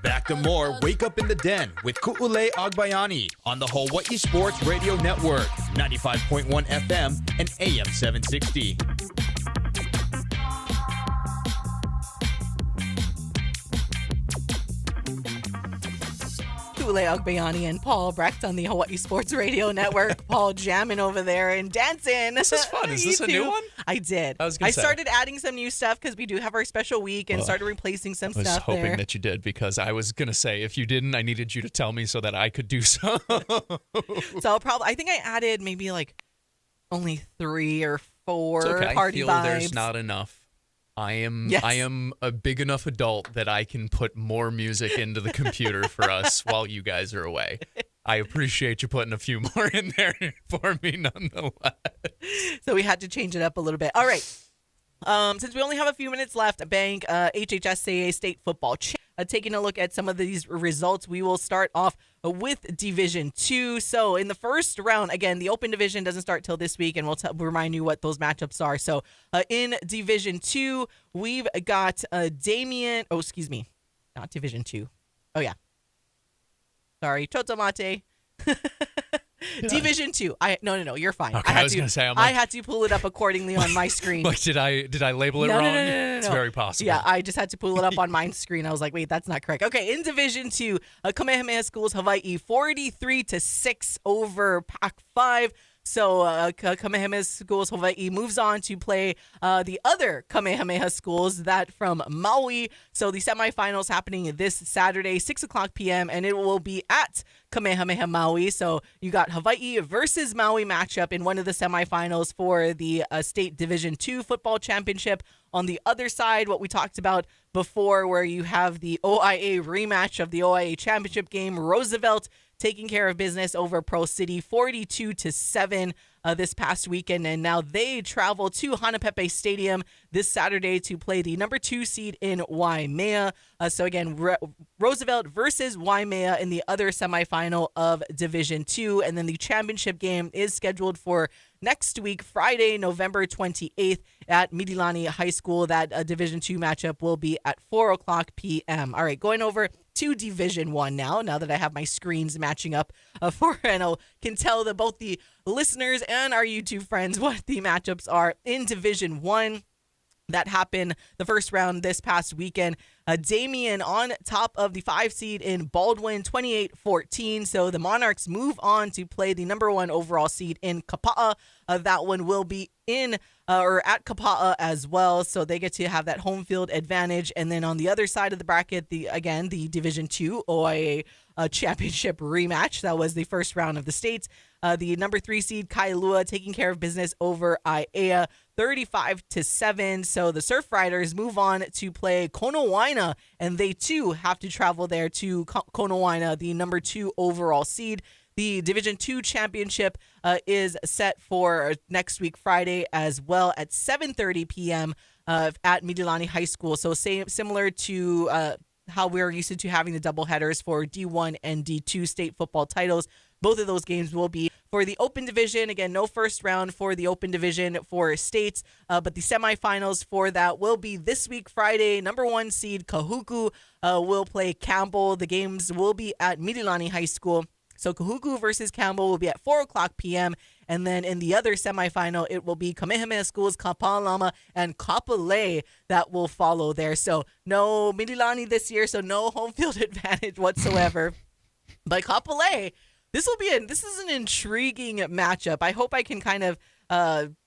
Back to more Wake Up in the Den with Ku'ulei Agbayani on the Hawaii Sports Radio Network, 95.1 FM and AM 760. Ku'ulei Agbayani and Paul Brecht on the Hawaii Sports Radio Network. Paul jamming over there and dancing. This is fun. Is this a new one? I did. I started adding some new stuff because we do have our special week and started replacing some I was stuff hoping there. that you did because I was going to say if you didn't, I needed you to tell me so that I could do so. So I think I added maybe like only 3 or 4 It's okay. party I feel vibes. there's not enough. Yes. I am a big enough adult that I can put more music into the computer for us while you guys are away. I appreciate you putting a few more in there for me nonetheless. So we had to change it up a little bit. All right. Since we only have a few minutes left, Bank HHSAA State Football taking a look at some of these results, we will start off with Division 2. So in the first round, again, the Open Division doesn't start till this week, and we'll remind you what those matchups are. So in Division 2, we've got Damien. Oh, excuse me. Not Division 2. Oh, yeah. Sorry. Chotomate. Division 2. No, you're fine. Okay, I was going to say, I had to pull it up accordingly on my screen. Like, did I label it No, wrong? no. It's very possible. Yeah, I just had to pull it up on my screen. I was like, wait, that's not correct. Okay, in Division 2, Kamehameha Schools Hawaii 43-6 over Pac-5. So Kamehameha Schools Hawaii moves on to play the other Kamehameha schools, that from Maui. So the semifinals happening this Saturday, 6 o'clock p.m., and it will be at Kamehameha Maui. So you got Hawaii versus Maui matchup in one of the semifinals for the State Division 2 Football Championship. On the other side, what we talked about before, where you have the OIA rematch of the OIA Championship game, Roosevelt taking care of business over Pro City 42-7 this past weekend. And now they travel to Hanapepe Stadium this Saturday to play the number 2 seed in Waimea. So again, Roosevelt versus Waimea in the other semifinal of Division 2. And then the championship game is scheduled for next week, Friday, November 28th at Midilani High School. That Division 2 matchup will be at 4 o'clock p.m. All right, going over to Division 1 now that I have my screens matching up and I can tell that both the listeners and our YouTube friends what the matchups are in Division 1. That happened the first round this past weekend. Damien on top of the 5 seed in Baldwin, 28-14. So the Monarchs move on to play the number 1 overall seed in Kapa'a. That one will be in or at Kapa'a as well. So they get to have that home field advantage. And then on the other side of the bracket, the Division 2 OIA championship rematch. That was the first round of the states. The number 3 seed Kailua taking care of business over Aiea, 35-7. So the Surf Riders move on to play Konowaina, and they too have to travel there to Konowaina, the number 2 overall seed. The Division 2 championship is set for next week, Friday, as well at 7:30 p.m. At Midilani High School. So similar to how we're used to having the doubleheaders for D1 and D2 state football titles. Both of those games will be for the Open Division. Again, no first round for the Open Division for states, but the semifinals for that will be this week, Friday. Number 1 seed Kahuku will play Campbell. The games will be at Midilani High School. So Kahuku versus Campbell will be at 4 o'clock p.m. And then in the other semifinal, it will be Kamehameha Schools, Kapalama, and Kapolei that will follow there. So no Midilani this year, so no home field advantage whatsoever. But Kapolei, this is an intriguing matchup. I hope I can kind of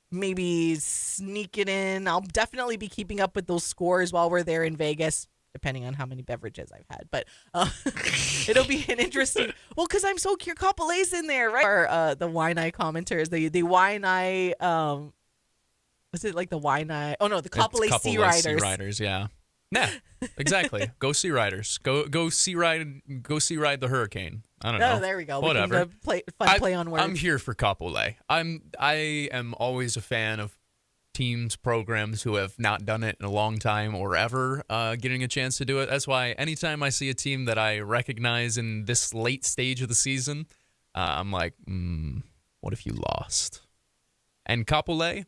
maybe sneak it in. I'll definitely be keeping up with those scores while we're there in Vegas, depending on how many beverages I've had. But it'll be an interesting... Well, because I'm so curious. Kapolei's in there, right? Or the Waianae commenters, the Waianae... was it like the Waianae... Oh, no, the Kapolei Sea Riders. Sea Riders, yeah. Yeah, exactly. Go Sea Riders. Go Sea Ride the Hurricane. I don't know. Oh, there we go. Whatever. We can, play on words. I'm here for Kapolei. I am always a fan of teams, programs who have not done it in a long time or ever getting a chance to do it. That's why anytime I see a team that I recognize in this late stage of the season, I'm like, what if you lost? And Kapolei,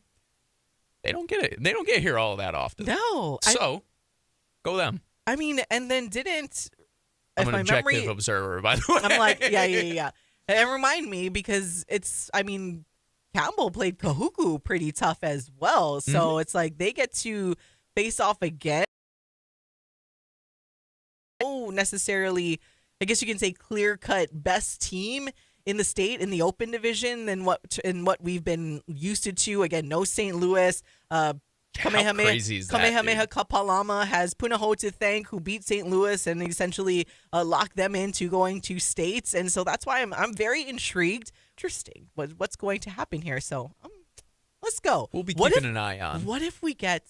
they don't get it. They don't get here all that often. No. So Go them. I mean, and then didn't. I'm if an my objective memory, observer, by the way. I'm like, yeah. And remind me because Campbell played Kahuku pretty tough as well. So it's like they get to face off again. Oh, necessarily, I guess you can say clear-cut best team in the state in the open division than what we've been used to. Again, no St. Louis. crazy is that, Kamehameha Kapalama has Punahou to thank, who beat St. Louis and essentially locked them into going to states. And so that's why I'm very intrigued. Interesting what's going to happen here. So let's go. We'll be keeping an eye on. What if we get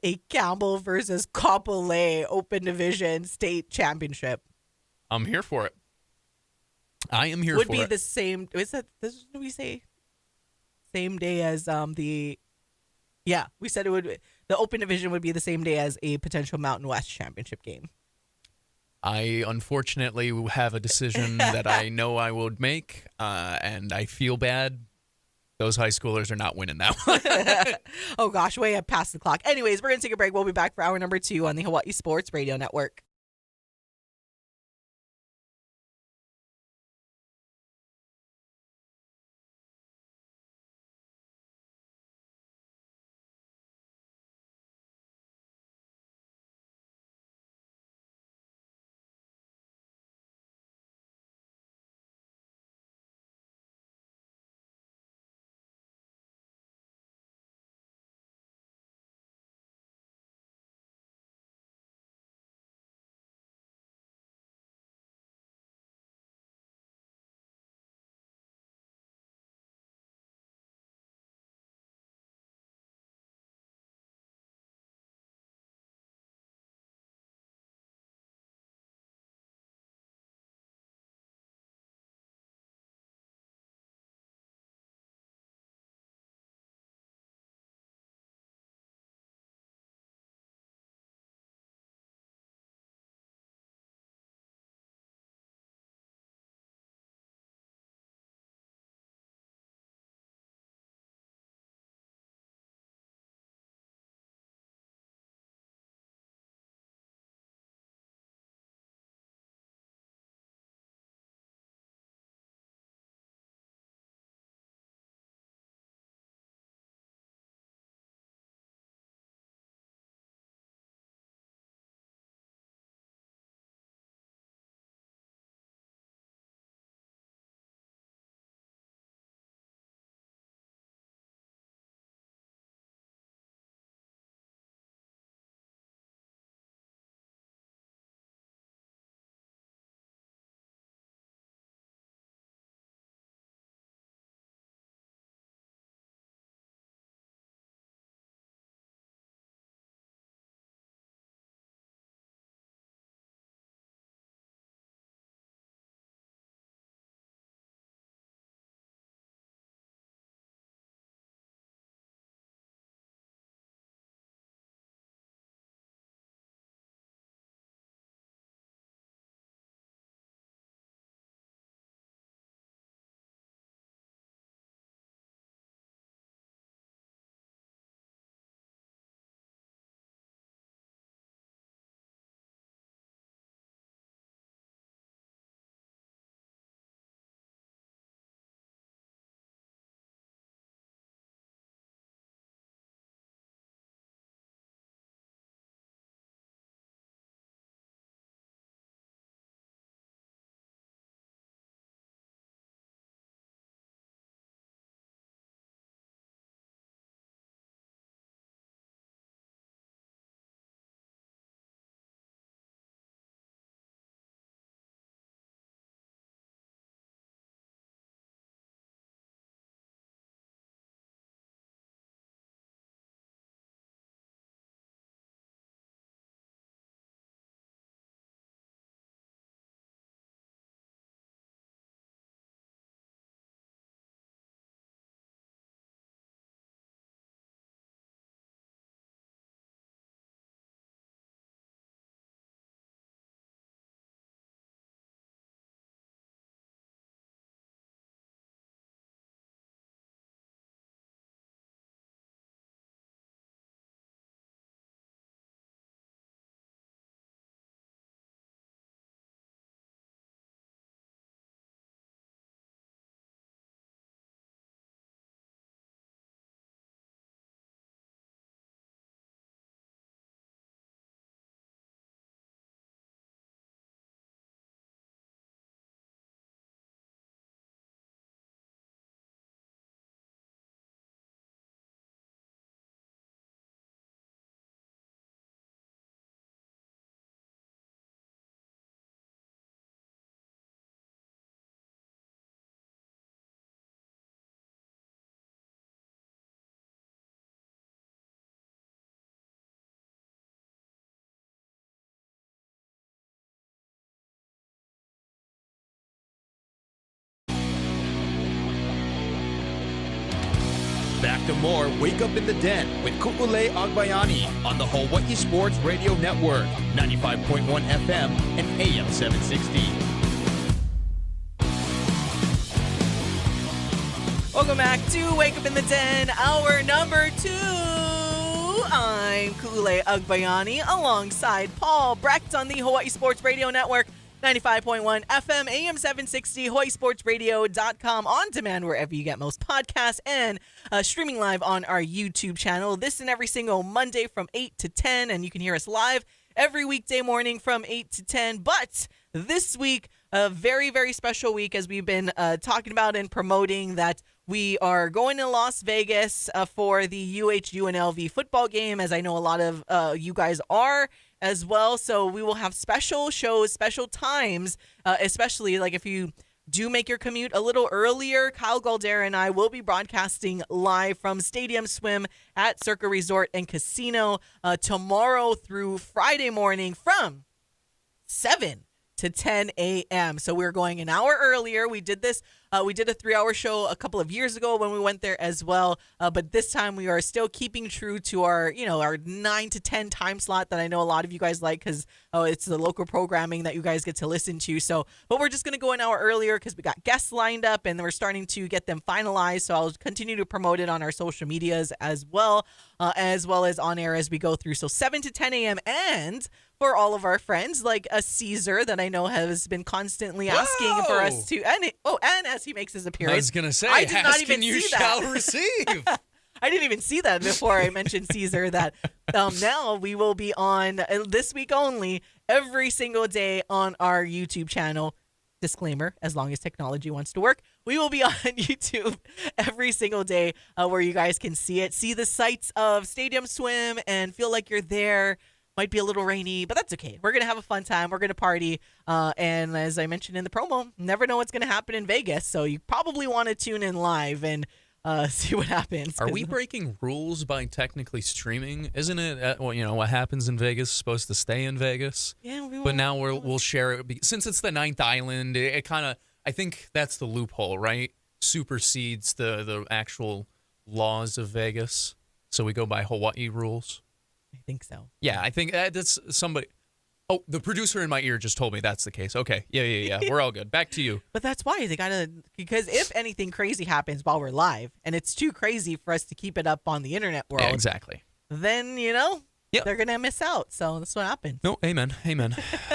a Campbell versus Kapolei Open Division State Championship? I'm here for it. I am here Would for be it. the same. Is that this? Did we say same day as the? Yeah, we said it would. The Open Division would be the same day as a potential Mountain West Championship game. I unfortunately have a decision that I know I would make, and I feel bad. Those high schoolers are not winning that one. Oh gosh, way up past the clock. Anyways, we're gonna take a break. We'll be back for hour number 2 on the Hawaii Sports Radio Network. Wake Up in the Den with Ku'ulei Agbayani on the Hawaii Sports Radio Network, 95.1 FM and AM 760. Welcome back to Wake Up in the Den, hour number 2. I'm Ku'ulei Agbayani alongside Paul Brecht on the Hawaii Sports Radio Network, 95.1 FM, AM 760, hawaiisportsradio.com, on demand wherever you get most podcasts, and streaming live on our YouTube channel. This and every single Monday from 8 to 10, and you can hear us live every weekday morning from 8 to 10. But this week, a very, very special week, as we've been talking about and promoting that we are going to Las Vegas for the UNLV football game, as I know a lot of you guys are as well. So we will have special shows, special times, especially like if you do make your commute a little earlier. Kyle Galdera and I will be broadcasting live from Stadium Swim at Circa Resort and Casino tomorrow through Friday morning from 7 to 10 a.m. So we're going an hour earlier. We did this. We did a 3-hour show a couple of years ago when we went there as well. But this time we are still keeping true to our 9 to 10 time slot that I know a lot of you guys like, because it's the local programming that you guys get to listen to. So, but we're just going to go an hour earlier because we got guests lined up and we're starting to get them finalized. So I'll continue to promote it on our social medias as well as on air as we go through. So 7 to 10 a.m. And for all of our friends like a Caesar that I know has been constantly asking for us to, and as he makes his appearance, I was gonna say, I did not even you see shall that. receive. I didn't even see that before I mentioned Caesar, that now we will be on this week only every single day on our YouTube channel. Disclaimer, as long as technology wants to work, we will be on YouTube every single day where you guys can see it, see the sights of Stadium Swim and feel like you're there. Might be a little rainy, but that's okay. We're going to have a fun time. We're going to party. And as I mentioned in the promo, never know what's going to happen in Vegas. So you probably want to tune in live and see what happens. Are we breaking rules by technically streaming? Isn't it, what happens in Vegas is supposed to stay in Vegas? Yeah. But now we'll share it. Since it's the ninth island, it kind of, I think that's the loophole, right? Supersedes the actual laws of Vegas. So we go by Hawaii rules. I think so. Yeah, I think that's somebody. Oh, the producer in my ear just told me that's the case. Okay. Yeah. We're all good. Back to you. But that's why they gotta, because if anything crazy happens while we're live and it's too crazy for us to keep it up on the internet world, Yeah, exactly. then, Yep. they're gonna miss out. So that's what happens. No, amen.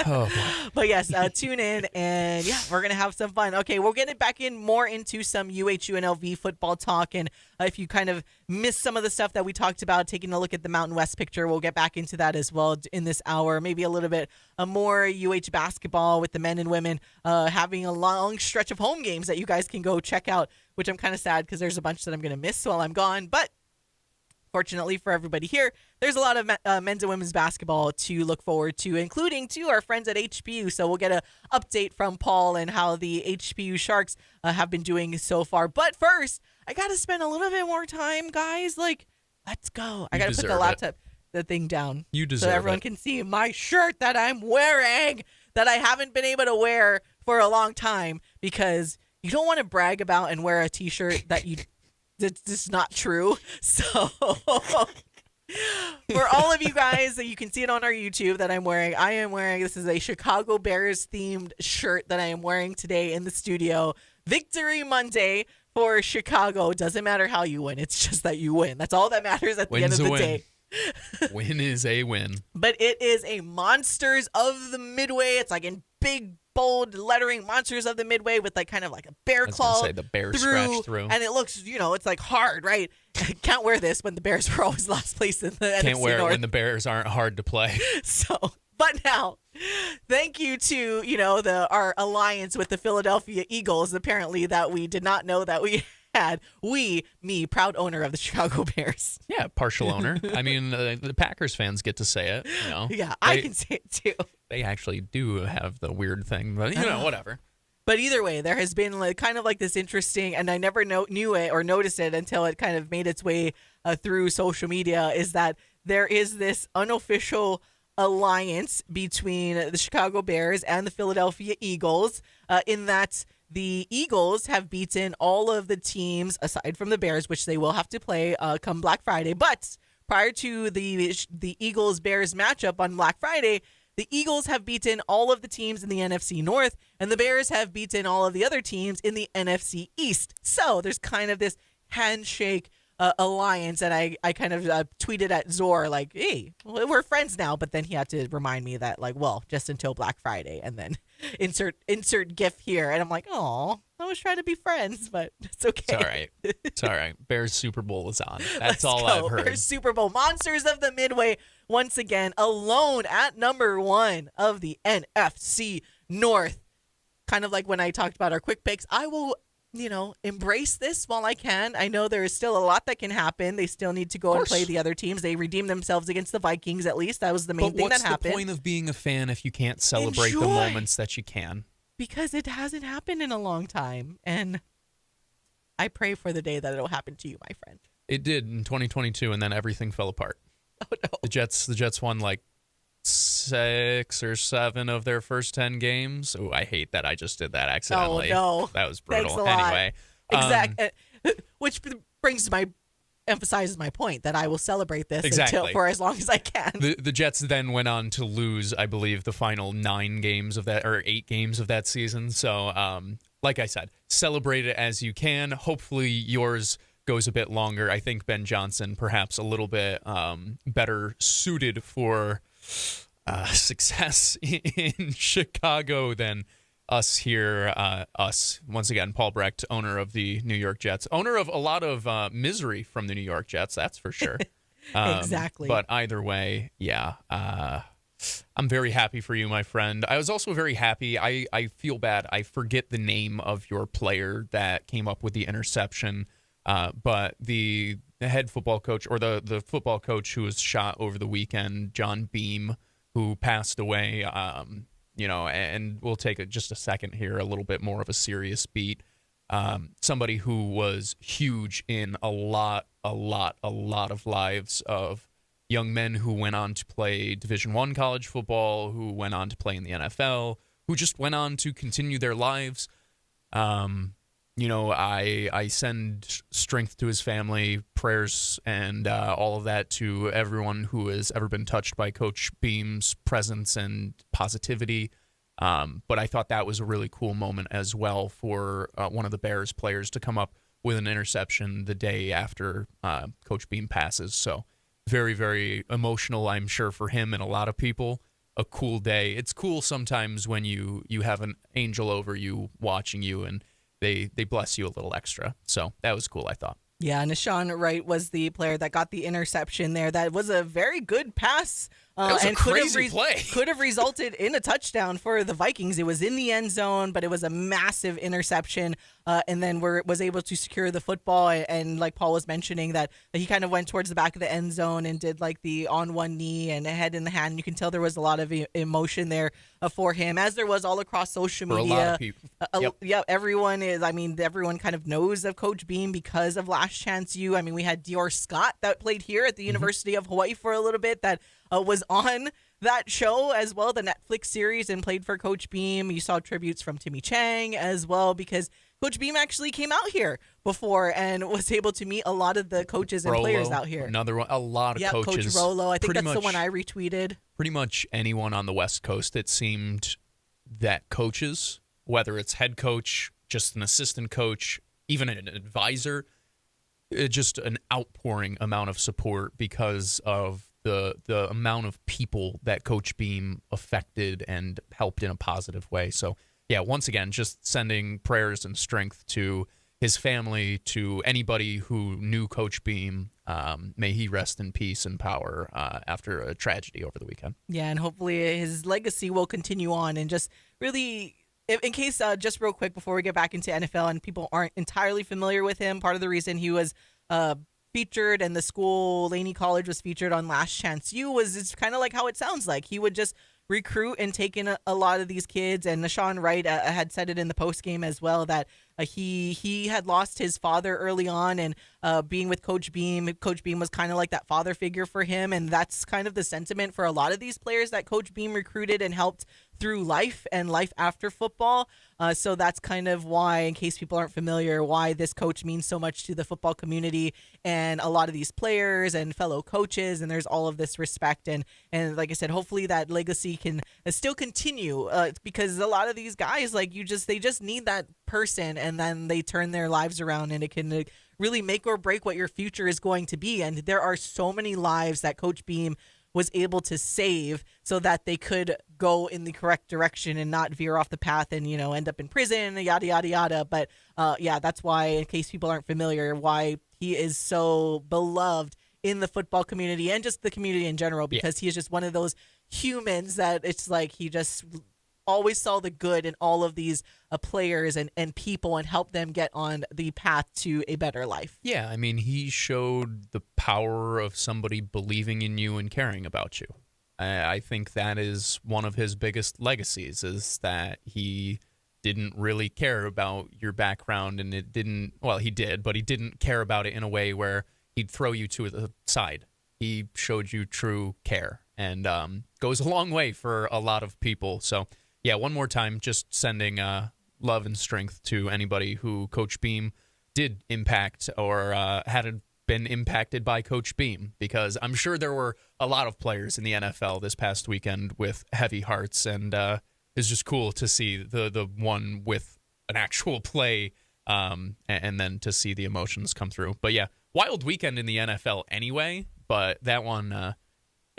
Oh, boy. But yes, tune in and we're going to have some fun. Okay, we'll get it back in more into some UNLV football talk. And if you kind of missed some of the stuff that we talked about, taking a look at the Mountain West picture, we'll get back into that as well in this hour. Maybe a little bit more basketball with the men and women having a long stretch of home games that you guys can go check out, which I'm kind of sad because there's a bunch that I'm going to miss while I'm gone. But fortunately for everybody here, there's a lot of men's and women's basketball to look forward to, including to our friends at HPU. So we'll get an update from Paul and how the HPU Sharks have been doing so far. But first, I got to spend a little bit more time, guys. Let's go. I got to put the thing down. You deserve so everyone it. can see my shirt that I'm wearing that I haven't been able to wear for a long time, because you don't want to brag about and wear a T-shirt that you... That's just not true. So for all of you guys, you can see it on our YouTube that I'm wearing. This is a Chicago Bears themed shirt that I am wearing today in the studio. Victory Monday for Chicago. Doesn't matter how you win. It's just that you win. That's all that matters at the end of the day. Win is a win. But it is a Monsters of the Midway. It's like in big, bold lettering, Monsters of the Midway, with kind of like a bear claw. The bear scratched through. And it looks, it's like hard, right? Can't wear this when the Bears were always last place in the NFC Can't wear North. it when the Bears aren't hard to play. But now, thank you to, our alliance with the Philadelphia Eagles, apparently, that we did not know that we had. Me, proud owner of the Chicago Bears. Yeah, partial owner. I mean, the Packers fans get to say it. Yeah, I can say it too. They actually do have the weird thing, but whatever. But either way, there has been kind of this interesting, and I never knew it or noticed it until it kind of made its way through social media, is that there is this unofficial alliance between the Chicago Bears and the Philadelphia Eagles in that the Eagles have beaten all of the teams aside from the Bears, which they will have to play come Black Friday. But prior to the Eagles-Bears matchup on Black Friday, the Eagles have beaten all of the teams in the NFC North, and the Bears have beaten all of the other teams in the NFC East. So there's kind of this handshake alliance, and I kind of tweeted at Zor, like, hey, we're friends now. But then he had to remind me that, like, well, just until Black Friday, and then insert GIF here. And I'm like, oh, I was trying to be friends, but it's okay. It's all right. It's all right. Bears Super Bowl is on. Let's That's all go. I've heard. Bears Super Bowl. Monsters of the Midway, once again, alone at number 1 of the NFC North. Kind of like when I talked about our quick picks, I will, embrace this while I can. I know there is still a lot that can happen. They still need to go and play the other teams. They redeemed themselves against the Vikings, at least. That was the main thing that happened. What's the point of being a fan if you can't celebrate the moments that you can? Because it hasn't happened in a long time. And I pray for the day that it'll happen to you, my friend. It did in 2022, and then everything fell apart. Oh, no. The Jets won like 6 or 7 of their first 10 games. Oh, I hate that I just did that accidentally. Oh, no. That was brutal. Thanks a lot. Anyway. Exactly. Which emphasizes my point that I will celebrate this for as long as I can. The Jets then went on to lose, I believe, the final 9 games of that, or 8 games of that season. So, like I said, celebrate it as you can. Hopefully yours goes a bit longer. I think Ben Johnson perhaps a little bit better suited for success in Chicago than us here. Us, once again, Paul Brecht, owner of the New York Jets, owner of a lot of misery from the New York Jets, that's for sure. Exactly. But either way, yeah, I'm very happy for you, my friend. I was also very happy. I feel bad. I forget the name of your player that came up with the interception, but the head football coach, or the football coach who was shot over the weekend, John Beam, who passed away, and we'll take just a second here, a little bit more of a serious beat. Somebody who was huge in a lot of lives of young men who went on to play Division I college football, who went on to play in the NFL, who just went on to continue their lives. I send strength to his family, prayers, and all of that to everyone who has ever been touched by Coach Beam's presence and positivity. But I thought that was a really cool moment as well for one of the Bears players to come up with an interception the day after Coach Beam passes. So very, very emotional, I'm sure, for him and a lot of people. A cool day. It's cool sometimes when you have an angel over you watching you, and they bless you a little extra. So that was cool, I thought. Yeah, Nashawn Wright was the player that got the interception there. That was a very good pass. That was a crazy play. Could have resulted in a touchdown for the Vikings. It was in the end zone, but it was a massive interception. And then was able to secure the football. And like Paul was mentioning, that he kind of went towards the back of the end zone and did like the on one knee and head in the hand. You can tell there was a lot of emotion there for him, as there was all across social media. For a lot of people. Yeah, everyone kind of knows of Coach Beam because of Last Chance U. I mean, we had Dior Scott that played here at the University of Hawaii for a little bit that was on that show as well, the Netflix series, and played for Coach Beam. You saw tributes from Timmy Chang as well, because Coach Beam actually came out here before and was able to meet a lot of the coaches and players out here. Another one, a lot of coaches. Coach Rolo. I think that's the one I retweeted. Pretty much anyone on the West Coast, it seemed that coaches, whether it's head coach, just an assistant coach, even an advisor, just an outpouring amount of support because of the amount of people that Coach Beam affected and helped in a positive way. So, yeah, once again, just sending prayers and strength to his family, to anybody who knew Coach Beam. May he rest in peace and power after a tragedy over the weekend. Yeah, and hopefully his legacy will continue on. And just really, in case, just real quick before we get back into NFL and people aren't entirely familiar with him, part of the reason he was featured and the school, Laney College, was featured on Last Chance U it's kind of like how it sounds like. He would just recruit and take in a lot of these kids, and Nashawn Wright had said it in the post game as well, that He had lost his father early on, and being with Coach Beam was kind of like that father figure for him, and that's kind of the sentiment for a lot of these players that Coach Beam recruited and helped through life and life after football. So that's kind of why, in case people aren't familiar, why this coach means so much to the football community and a lot of these players and fellow coaches. And there's all of this respect. And like I said, hopefully that legacy can still continue because a lot of these guys, like they just need that person, and then they turn their lives around, and it can really make or break what your future is going to be. And there are so many lives that Coach Beam was able to save so that they could go in the correct direction and not veer off the path and, end up in prison, yada, yada, yada. But that's why, in case people aren't familiar, why he is so beloved in the football community and just the community in general, because he is just one of those humans that it's like he just always saw the good in all of these players and people and helped them get on the path to a better life. Yeah, I mean, he showed the power of somebody believing in you and caring about you. I think that is one of his biggest legacies, is that he didn't really care about your background, and he did, but he didn't care about it in a way where he'd throw you to the side. He showed you true care, and goes a long way for a lot of people. So, yeah, one more time, just sending love and strength to anybody who Coach Beam did impact or had been impacted by Coach Beam, because I'm sure there were a lot of players in the NFL this past weekend with heavy hearts, and it's just cool to see the one with an actual play and then to see the emotions come through. But yeah, wild weekend in the NFL anyway, but that one,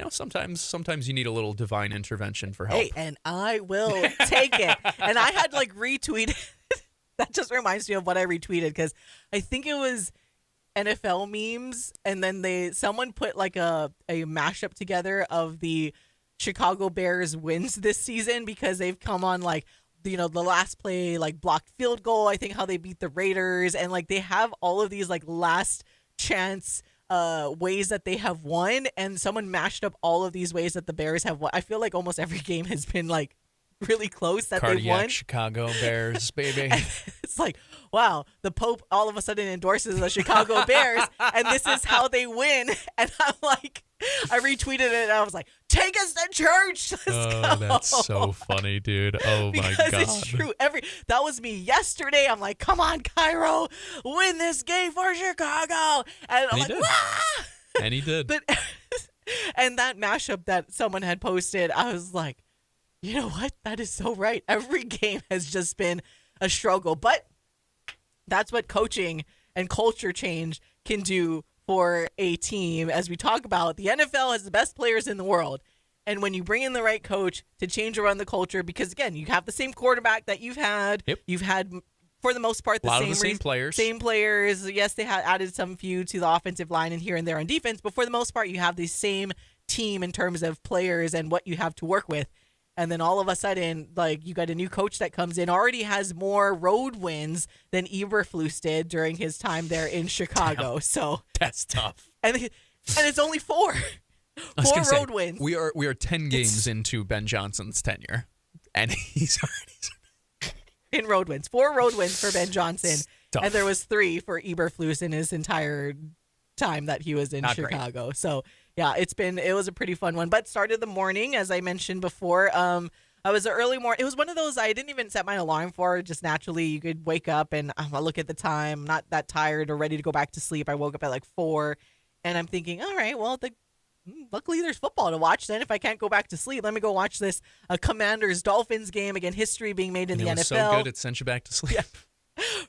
sometimes you need a little divine intervention for help. Hey, and I will take it. And I had retweeted. That just reminds me of what I retweeted, because I think it was NFL memes, and then someone put a mashup together of the Chicago Bears wins this season, because they've come on the last play, blocked field goal, I think how they beat the Raiders, and they have all of these last chance ways that they have won, and someone mashed up all of these ways that the Bears have won. I feel like almost every game has been really close that they've won. Chicago Bears, baby. It's wow, the Pope all of a sudden endorses the Chicago Bears, and this is how they win. And I'm I retweeted it, and I was like, take us to church. Let's go. That's so funny, dude. Oh, my God. Because it's true. That was me yesterday. I'm like, come on, Cairo, win this game for Chicago. And I'm like, wah! And he did. And that mashup that someone had posted, I was like, you know what? That is so right. Every game has just been a struggle. But that's what coaching and culture change can do for a team. As we talk about, the NFL has the best players in the world. And when you bring in the right coach to change around the culture, because, again, you have the same quarterback that you've had. Yep. You've had, for the most part, the same players. Same players. Yes, they had added some few to the offensive line and here and there on defense. But for the most part, you have the same team in terms of players and what you have to work with. And then all of a sudden, you got a new coach that comes in, already has more road wins than Eberflus did during his time there in Chicago. Damn. So that's tough. And it's only 4 road wins. We are 10 games into Ben Johnson's tenure, and he's already in road wins. 4 road wins for Ben Johnson, tough. And there was 3 for Eberflus in his entire time that he was in Not Chicago. Great. So yeah, it was a pretty fun one. But started the morning, as I mentioned before. I was an early morning. It was one of those I didn't even set my alarm for. Just naturally, you could wake up and I look at the time, not that tired or ready to go back to sleep. I woke up at 4, and I'm thinking, all right, well, luckily there's football to watch. Then if I can't go back to sleep, let me go watch this Commanders-Dolphins game. Again, history being made in the NFL. It was so good it sent you back to sleep. Yeah.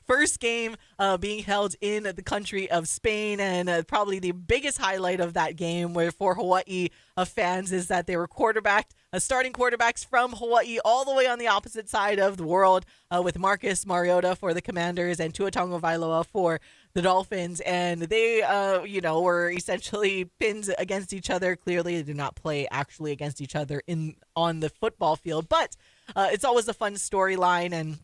First game being held in the country of Spain, and probably the biggest highlight of that game for Hawaii fans is that they were starting quarterbacks from Hawaii all the way on the opposite side of the world, with Marcus Mariota for the Commanders and Tua Tagovailoa for the Dolphins, and they were essentially pinned against each other. Clearly, they did not play actually against each other on the football field, but it's always a fun storyline. And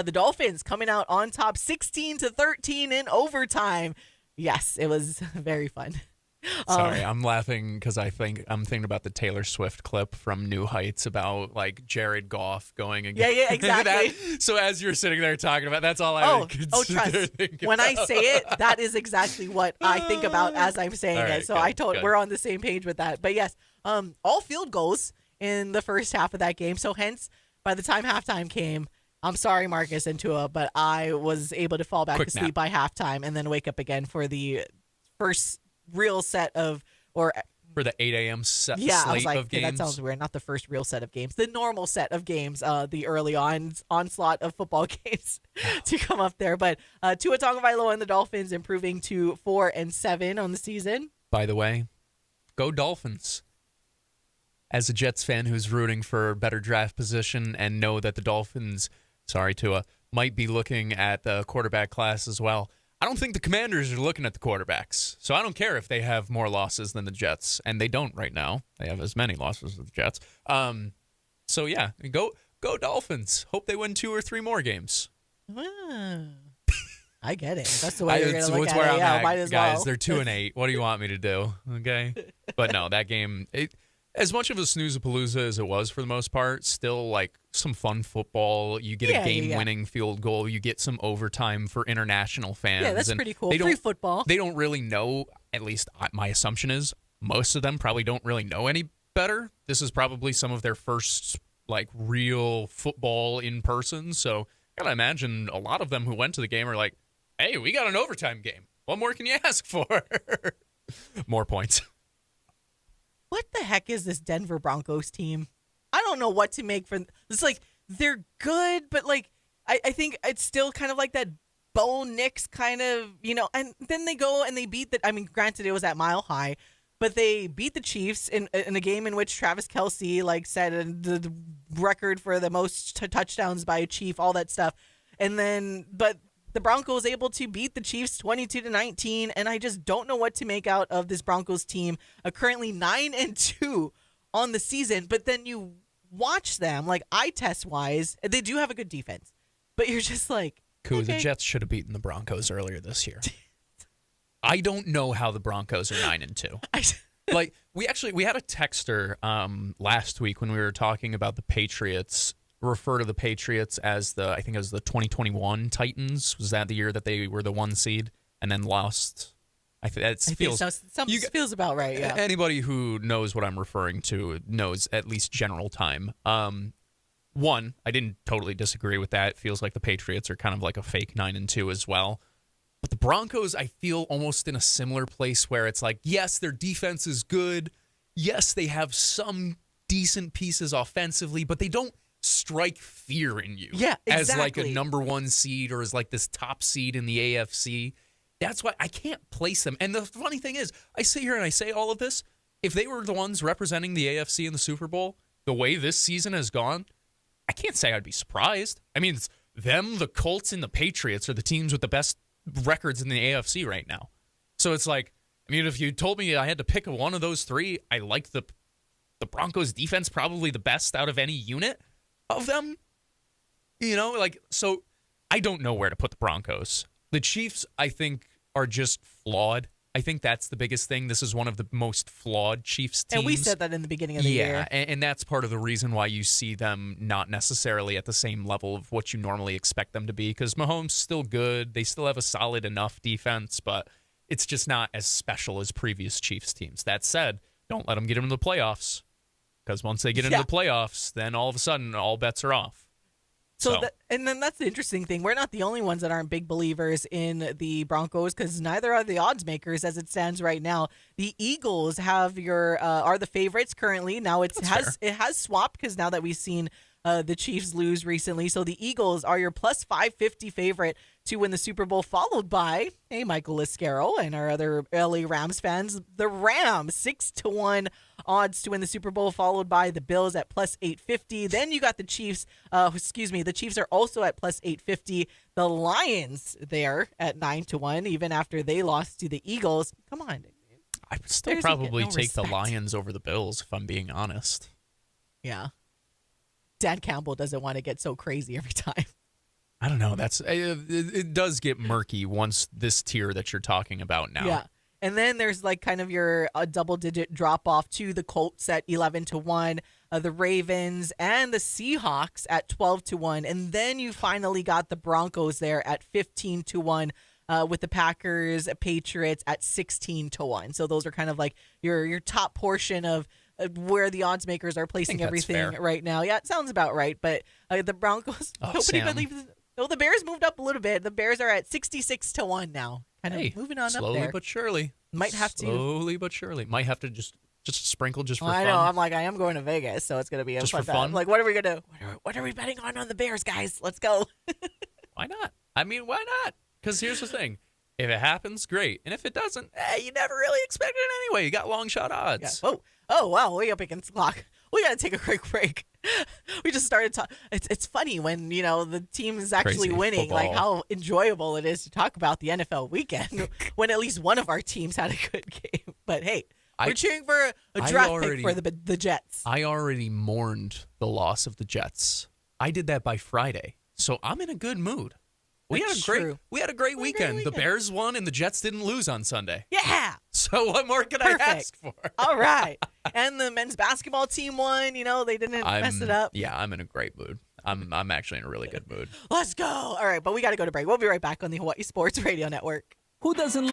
the Dolphins coming out on top 16-13 in overtime. Yes, it was very fun. Sorry, I'm laughing because I'm thinking about the Taylor Swift clip from New Heights about like Jared Goff going and Yeah, exactly. So as you're sitting there talking about, that's all I could trust. think When I about. say it, that is exactly what I think about as I'm saying All right, it. So good. we're on the same page with that. But yes, all field goals in the first half of that game. So hence, by the time halftime came, I'm sorry, Marcus and Tua, but I was able to fall back Quick to sleep by halftime and then wake up again for the first real set of for the 8 a.m. I was slate like, of games. that sounds weird. Not the first real set of games, the normal set of games, the early onslaught of football games to come up there. But Tua Tagovailoa and the Dolphins improving to 4-7 on the season. By the way, go Dolphins. As a Jets fan who's rooting for better draft position and know that the Dolphins, sorry Tua, might be looking at the quarterback class as well. I don't think the Commanders are looking at the quarterbacks, so I don't care if they have more losses than the Jets, and they don't right now. They have as many losses as the Jets. So yeah, go Dolphins. Hope they win 2 or 3 more games. I get it. That's the way you're going to look at where it. I'm Yeah, at, might as guys. well. They're 2-8. What do you want me to do? Okay, but no, that game. As much of a snooze-a-palooza as it was for the most part, still like some fun football. You get a game-winning field goal. You get some overtime for international fans. Yeah, that's and pretty cool. They Free football. They don't really know, at least my assumption is, most of them probably don't really know any better. This is probably some of their first like real football in person. So I gotta imagine a lot of them who went to the game are like, hey, we got an overtime game. What more can you ask for? More points. What the heck is this Denver Broncos team? I don't know what to make for. It's like they're good, but like I think it's still kind of like that Bo Nix kind of, and then they go and they beat the. I mean, granted, it was at Mile High, but they beat the Chiefs in a game in which Travis Kelce set the record for the most touchdowns by a Chief, all that stuff, and then but. The Broncos able to beat the Chiefs 22-19, and I just don't know what to make out of this Broncos team. Currently 9-2 on the season, but then you watch them, like eye test wise, they do have a good defense, but you're just like, Cool. okay. The Jets should have beaten the Broncos earlier this year. I don't know how the Broncos are 9-2. Like we had a texter last week when we were talking about the Patriots. Refer to the Patriots as I think it was the 2021 Titans. Was that the year that they were the 1 seed and then lost? I think that feels about right. Yeah. Anybody who knows what I'm referring to knows at least general time. One, I didn't totally disagree with that. It feels like the Patriots are kind of like a fake 9-2 as well. But the Broncos, I feel almost in a similar place where it's like, yes, their defense is good. Yes, they have some decent pieces offensively, but they don't strike fear in you as like a number 1 seed or as like this top seed in the AFC. That's why I can't place them. And the funny thing is, I sit here and I say all of this. If they were the ones representing the AFC in the Super Bowl, the way this season has gone, I can't say I'd be surprised. I mean, it's them, the Colts, and the Patriots are the teams with the best records in the AFC right now. So it's like, I mean, if you told me I had to pick one of those 3, I like the Broncos defense probably the best out of any unit of them, so I don't know where to put the Broncos. The Chiefs, I think, are just flawed. I think that's the biggest thing. This is one of the most flawed Chiefs teams. And we said that in the beginning of the year. Yeah, and that's part of the reason why you see them not necessarily at the same level of what you normally expect them to be, because Mahomes is still good. They still have a solid enough defense, but it's just not as special as previous Chiefs teams. That said, don't let them get into the playoffs. Because once they get into the playoffs, then all of a sudden, all bets are off. And then that's the interesting thing. We're not the only ones that aren't big believers in the Broncos, because neither are the odds makers as it stands right now. The Eagles are the favorites currently. Now it has swapped, because now that we've seen the Chiefs lose recently. So the Eagles are your plus 550 favorite to win the Super Bowl, followed by, Michael Liscaro and our other LA Rams fans, the Rams, 6-1 odds to win the Super Bowl, followed by the Bills at plus 850. Then you got the Chiefs, the Chiefs are also at plus 850. The Lions there at 9-1, even after they lost to the Eagles. Come on. I would still probably take the Lions over the Bills, if I'm being honest. Yeah. Dan Campbell doesn't want to get so crazy every time. I don't know. It does get murky once this tier that you're talking about now. Yeah. And then there's like kind of your double-digit drop-off to the Colts at 11-1, the Ravens and the Seahawks at 12-1. And then you finally got the Broncos there at 15-1. With the Packers, Patriots at 16-1. So those are kind of like your top portion of where the odds makers are placing everything right now. Yeah, it sounds about right. But the Broncos, nobody believes. No, the Bears moved up a little bit. The Bears are at 66-1 now. Kind of moving on up there. Slowly but surely. Might have to. Slowly but surely. Might have to just sprinkle just for fun. I know. I'm like, I am going to Vegas, so it's going to be a just fun for fun. I'm like, what are we going to? What are we betting on the Bears, guys? Let's go. Why not? I mean, why not? Because here's the thing. If it happens, great. And if it doesn't, you never really expected it anyway. You got long shot odds. Yeah. Oh, wow. Way up against the clock. We got to take a quick break. We just started talking. It's funny when, the team is actually Crazy winning, football. like how enjoyable it is to talk about the NFL weekend when at least one of our teams had a good game. But hey, we're cheering for a draft pick for the Jets. I already mourned the loss of the Jets. I did that by Friday. So I'm in a good mood. We had a great weekend. The Bears won and the Jets didn't lose on Sunday. Yeah. So what more could I ask for? All right. And the men's basketball team won. They didn't mess it up. Yeah, I'm in a great mood. I'm actually in a really good mood. Let's go. All right, but we got to go to break. We'll be right back on the Hawaii Sports Radio Network. Who doesn't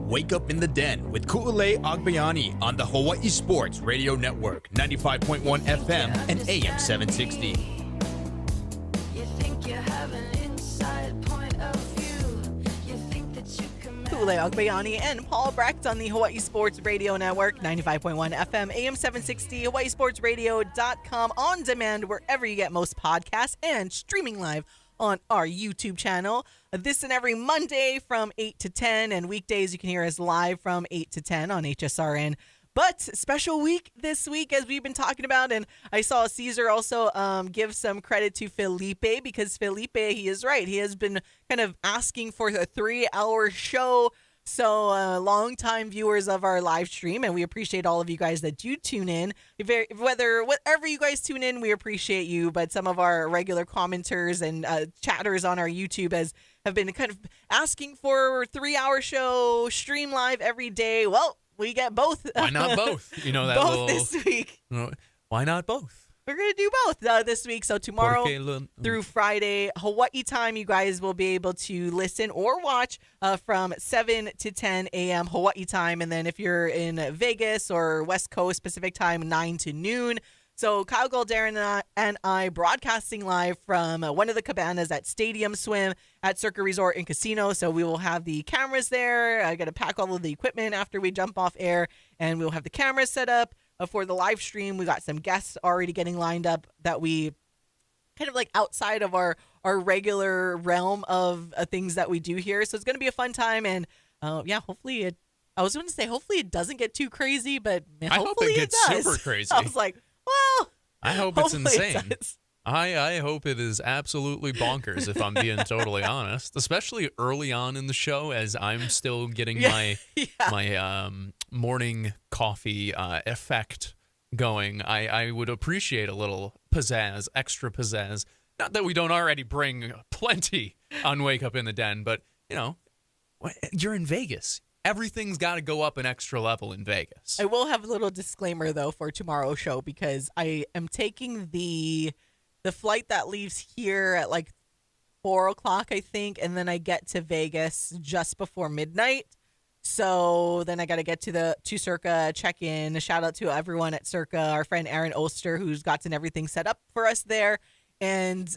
Wake up in the den with Ku'ulei Agbayani on the Hawaii Sports Radio Network, 95.1 FM and AM 760. Ku'ulei Agbayani and Paul Brecht on the Hawaii Sports Radio Network, 95.1 FM, AM 760, hawaiisportsradio.com, on demand wherever you get most podcasts, and streaming live on our YouTube channel. This and every Monday from 8 to 10, and weekdays you can hear us live from 8 to 10 on HSRN. But special week this week, as we've been talking about, and I saw Caesar also give some credit to Felipe, because Felipe, he is right. He has been kind of asking for a 3-hour show. So longtime viewers of our live stream, and we appreciate all of you guys that do tune in. Whatever you guys tune in, we appreciate you. But some of our regular commenters and chatters on our YouTube have been kind of asking for a 3-hour show, stream live every day. Well, we get both. Why not both? That both this week. Why not both? We're going to do both this week. So tomorrow through Friday, Hawaii time, you guys will be able to listen or watch from 7 to 10 a.m. Hawaii time. And then if you're in Vegas or West Coast Pacific time, 9 to noon. So Kyle Goldarin and I broadcasting live from one of the cabanas at Stadium Swim at Circa Resort and Casino. So we will have the cameras there. I got to pack all of the equipment after we jump off air, and we'll have the cameras set up for the live stream. We got some guests already getting lined up that we kind of like outside of our regular realm of things that we do here. So it's going to be a fun time. And hopefully it doesn't get too crazy, but I hope hopefully it gets does. super crazy. I was like, well, I hope it's hopefully it insane. does. I hope it is absolutely bonkers, if I'm being totally honest, especially early on in the show as I'm still getting my morning coffee effect going. I would appreciate a little pizzazz, extra pizzazz. Not that we don't already bring plenty on Wake Up in the Den, but, you're in Vegas. Everything's got to go up an extra level in Vegas. I will have a little disclaimer, though, for tomorrow's show, because I am taking the flight that leaves here at like 4 o'clock, I think, and then I get to Vegas just before midnight. So then I got to get to Circa, check in. A shout out to everyone at Circa, our friend Aaron Oster, who's gotten everything set up for us there. And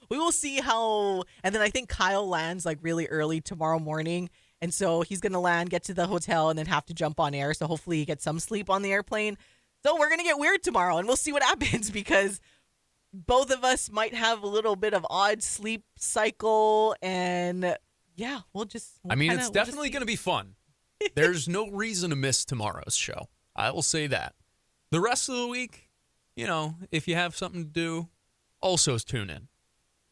we will see how. And then I think Kyle lands like really early tomorrow morning. And so he's going to land, get to the hotel, and then have to jump on air. So hopefully he gets some sleep on the airplane. So we're going to get weird tomorrow, and we'll see what happens, because both of us might have a little bit of odd sleep cycle, and it's definitely going to be fun. There's no reason to miss tomorrow's show. I will say that. The rest of the week, if you have something to do, also tune in.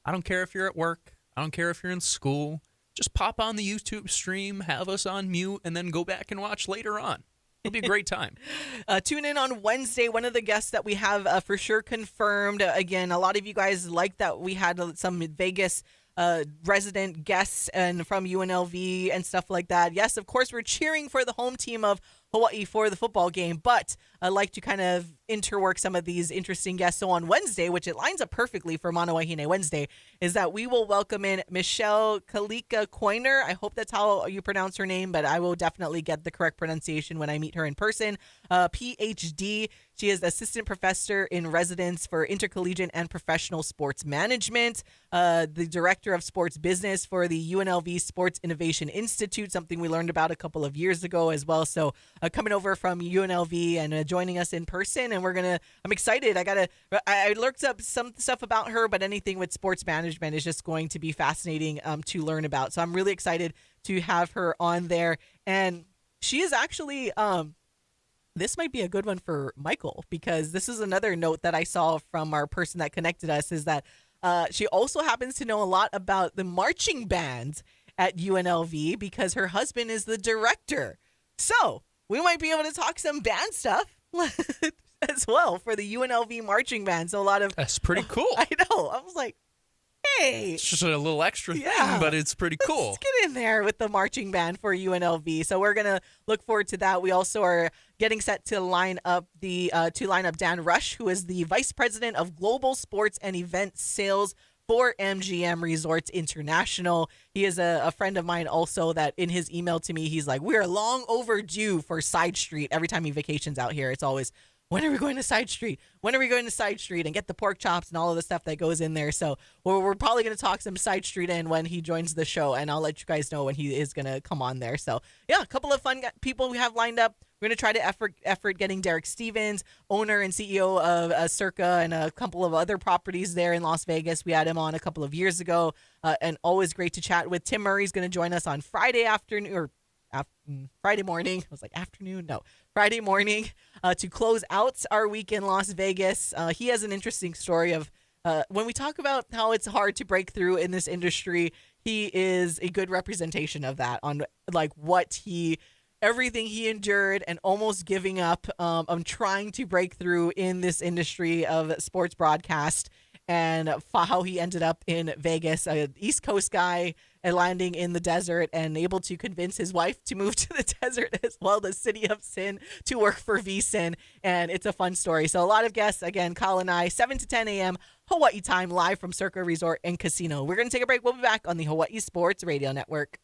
I don't care if you're at work. I don't care if you're in school. Just pop on the YouTube stream, have us on mute, and then go back and watch later on. It'll be a great time. Tune in on Wednesday. One of the guests that we have for sure confirmed. Again, a lot of you guys like that we had some Vegas resident guests and from UNLV and stuff like that. Yes, of course, we're cheering for the home team of Hawaii for the football game, but I like to kind of interwork some of these interesting guests. So on Wednesday, which it lines up perfectly for Mana Wahine Wednesday, is that we will welcome in Michelle Kalika Coiner. I hope that's how you pronounce her name, but I will definitely get the correct pronunciation when I meet her in person. PhD. She is assistant professor in residence for intercollegiate and professional sports management, the director of sports business for the UNLV Sports Innovation Institute, something we learned about a couple of years ago as well. So coming over from UNLV and joining us in person, and I'm excited. I looked up some stuff about her, but anything with sports management is just going to be fascinating to learn about. So I'm really excited to have her on there. And she is actually, this might be a good one for Michael, because this is another note that I saw from our person that connected us, is that she also happens to know a lot about the marching band at UNLV because her husband is the director. So we might be able to talk some band stuff as well for the UNLV marching band. So That's pretty cool. I know. I was like, hey. It's just a little extra thing, but it's pretty cool. Let's get in there with the marching band for UNLV. So we're going to look forward to that. We also are getting set to line up Dan Rush, who is the Vice President of Global Sports and Event Sales for MGM Resorts International. He is a friend of mine also, that in his email to me, he's like, we're long overdue for Side Street. Every time he vacations out here, it's always, when are we going to Side Street? When are we going to Side Street and get the pork chops and all of the stuff that goes in there? So we're probably going to talk some Side Street in when he joins the show, and I'll let you guys know when he is going to come on there. So yeah, a couple of fun people we have lined up. We're going to try to effort getting Derek Stevens, owner and CEO of Circa and a couple of other properties there in Las Vegas. We had him on a couple of years ago, and always great to chat with. Tim Murray's going to join us on Friday afternoon, or Friday morning. I was like afternoon? No, Friday morning to close out our week in Las Vegas. He has an interesting story of when we talk about how it's hard to break through in this industry, he is a good representation of that, on like everything he endured and almost giving up on trying to break through in this industry of sports broadcast, and how he ended up in Vegas, an East Coast guy, and landing in the desert and able to convince his wife to move to the desert as well, the city of sin, to work for VSIN. And it's a fun story. So a lot of guests, again, Kyle and I, 7 to 10 a.m. Hawaii time, live from Circa Resort and Casino. We're going to take a break. We'll be back on the Hawaii Sports Radio Network.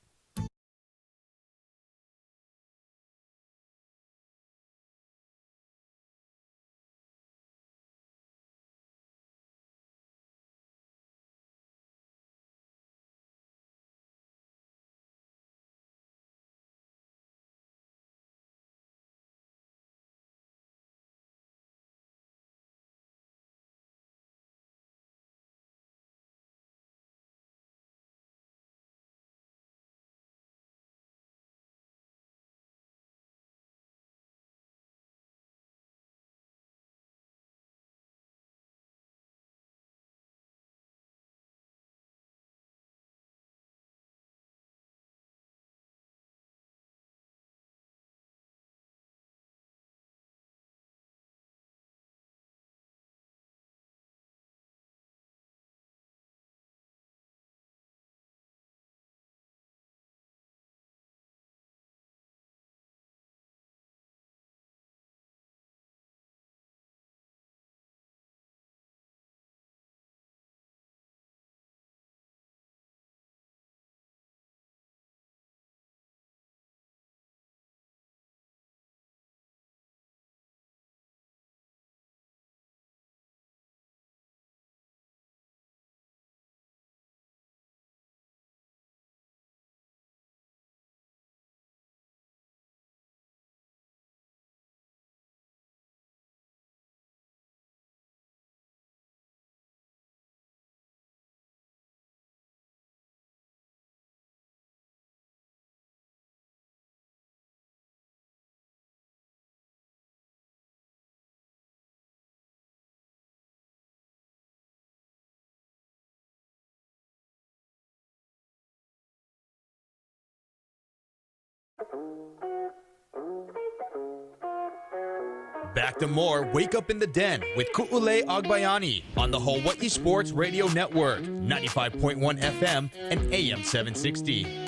Back to more Wake Up in the Den with Ku'ulei Agbayani on the Hawaii Sports Radio Network, 95.1 FM and AM 760.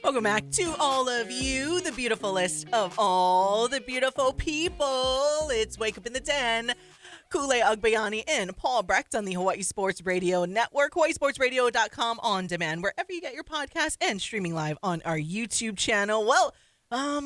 Welcome back to all of you, the beautifulest of all the beautiful people. It's Wake Up in the Den. Ku'ulei Agbayani and Paul Brecht on the Hawaii Sports Radio Network, hawaiisportsradio.com on demand, wherever you get your podcasts, and streaming live on our YouTube channel. Well,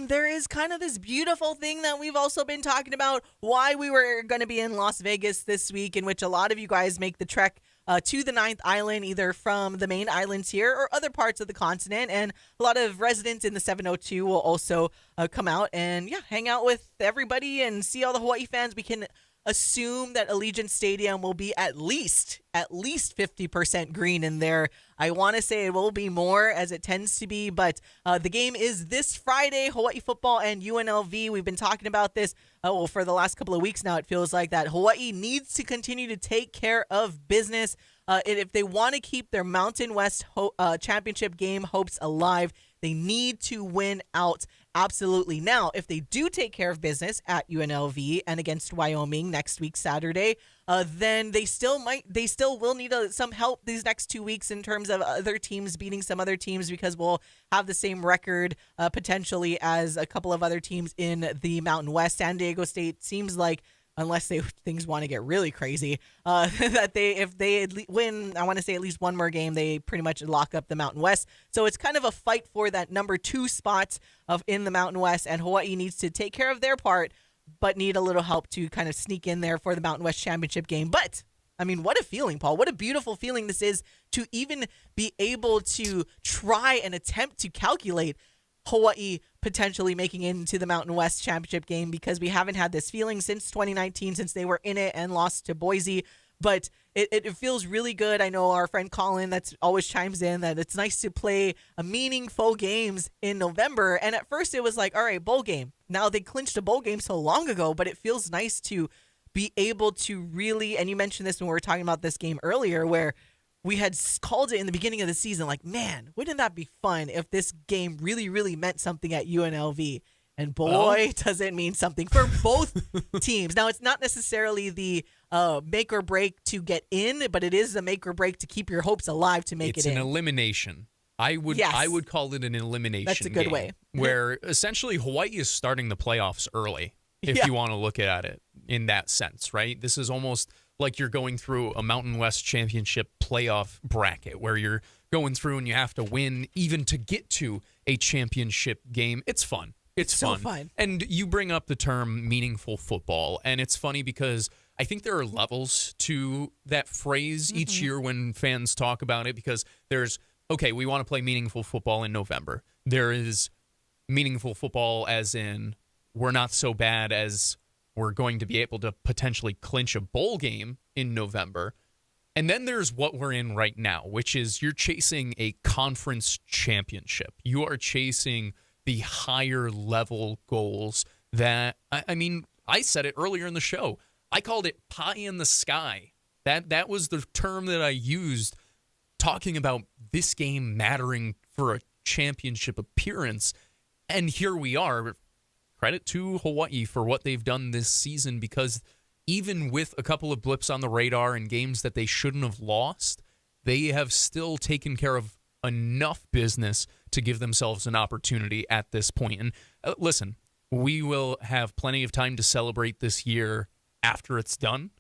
there is kind of this beautiful thing that we've also been talking about, why we were going to be in Las Vegas this week, in which a lot of you guys make the trek to the 9th island, either from the main islands here or other parts of the continent. And a lot of residents in the 702 will also come out and hang out with everybody and see all the Hawaii fans. We can assume that Allegiant Stadium will be at least 50% green in there. I want to say it will be more, as it tends to be, but the game is this Friday, Hawaii football and UNLV. We've been talking about this for the last couple of weeks now. It feels like that Hawaii needs to continue to take care of business. If they want to keep their Mountain West championship game hopes alive, they need to win out. Absolutely. Now, if they do take care of business at UNLV and against Wyoming next week, Saturday, then they still will need some help these next 2 weeks in terms of other teams beating some other teams, because we'll have the same record potentially as a couple of other teams in the Mountain West. San Diego State seems like, unless things want to get really crazy, that if they win, I want to say at least one more game, they pretty much lock up the Mountain West. So it's kind of a fight for that number 2 spot in the Mountain West, and Hawaii needs to take care of their part, but need a little help to kind of sneak in there for the Mountain West championship game. But I mean, what a feeling, Paul. What a beautiful feeling this is to even be able to try and attempt to calculate Hawaii potentially making it into the Mountain West championship game, because we haven't had this feeling since 2019, since they were in it and lost to Boise. But it feels really good. I know our friend Colin that's always chimes in that it's nice to play a meaningful games in November. And at first it was like, all right, bowl game. Now they clinched a bowl game so long ago, but it feels nice to be able to really, and you mentioned this when we were talking about this game earlier, where we had called it in the beginning of the season, like, man, wouldn't that be fun if this game really, really meant something at UNLV? And boy, does it mean something for both teams. Now, it's not necessarily the make or break to get in, but it is a make or break to keep your hopes alive to make it in. It's an elimination. I would call it an elimination. That's a good game, way. Where essentially Hawaii is starting the playoffs early, if you want to look at it in that sense, right? This is almost like you're going through a Mountain West championship playoff bracket where you're going through and you have to win even to get to a championship game. It's fun. It's so fun. fun. And you bring up the term meaningful football, and it's funny because I think there are levels to that phrase each year when fans talk about it, because there's, okay, we want to play meaningful football in November. There is meaningful football as in we're not so bad as we're going to be able to potentially clinch a bowl game in November. And then there's what we're in right now, which is you're chasing a conference championship. You are chasing the higher level goals that, I mean, I said it earlier in the show. I called it pie in the sky. That was the term that I used talking about this game mattering for a championship appearance. And here we are. Credit to Hawaii for what they've done this season, because even with a couple of blips on the radar and games that they shouldn't have lost, they have still taken care of enough business to give themselves an opportunity at this point. And listen, we will have plenty of time to celebrate this year after it's done.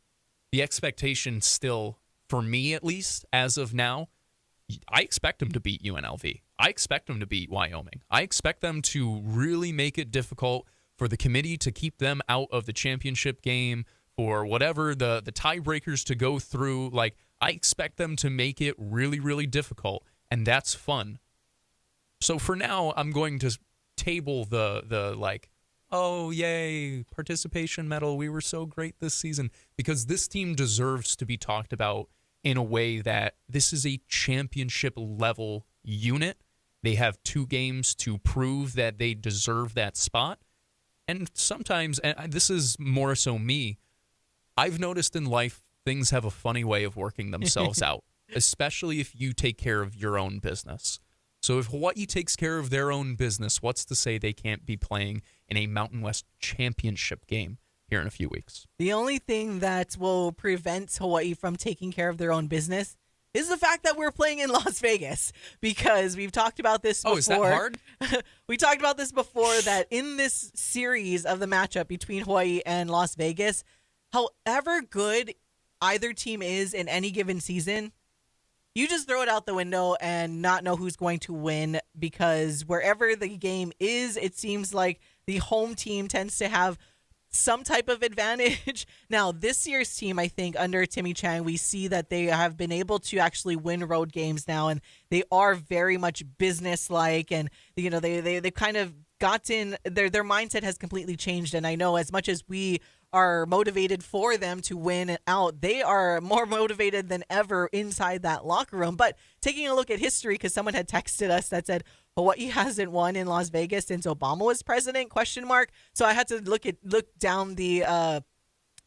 The expectation still, for me at least, as of now, I expect them to beat UNLV. I expect them to beat Wyoming. I expect them to really make it difficult for the committee to keep them out of the championship game, for whatever the tiebreakers to go through. Like, I expect them to make it really, really difficult, and that's fun. So for now, I'm going to table the like, oh, yay, participation medal. We were so great this season, because this team deserves to be talked about in a way that this is a championship level unit. They have 2 games to prove that they deserve that spot. And sometimes, and this is more so me, I've noticed in life things have a funny way of working themselves out. especially if you take care of your own business. So if Hawaii takes care of their own business, what's to say they can't be playing in a Mountain West Championship game here in a few weeks? The only thing that will prevent Hawaii from taking care of their own business is the fact that we're playing in Las Vegas, because we've talked about this before. Oh, is that hard? We talked about this before, that in this series of the matchup between Hawaii and Las Vegas, however good either team is in any given season, you just throw it out the window and not know who's going to win, because wherever the game is, it seems like the home team tends to have some type of advantage. Now, this year's team, I think, under Timmy Chang, we see that they have been able to actually win road games now, and they are very much business-like, and they kind of gotten their mindset has completely changed. And I know as much as we are motivated for them to win out, they are more motivated than ever inside that locker room. But taking a look at history, because someone had texted us that said Hawaii hasn't won in Las Vegas since Obama was president, ? So I had to look down the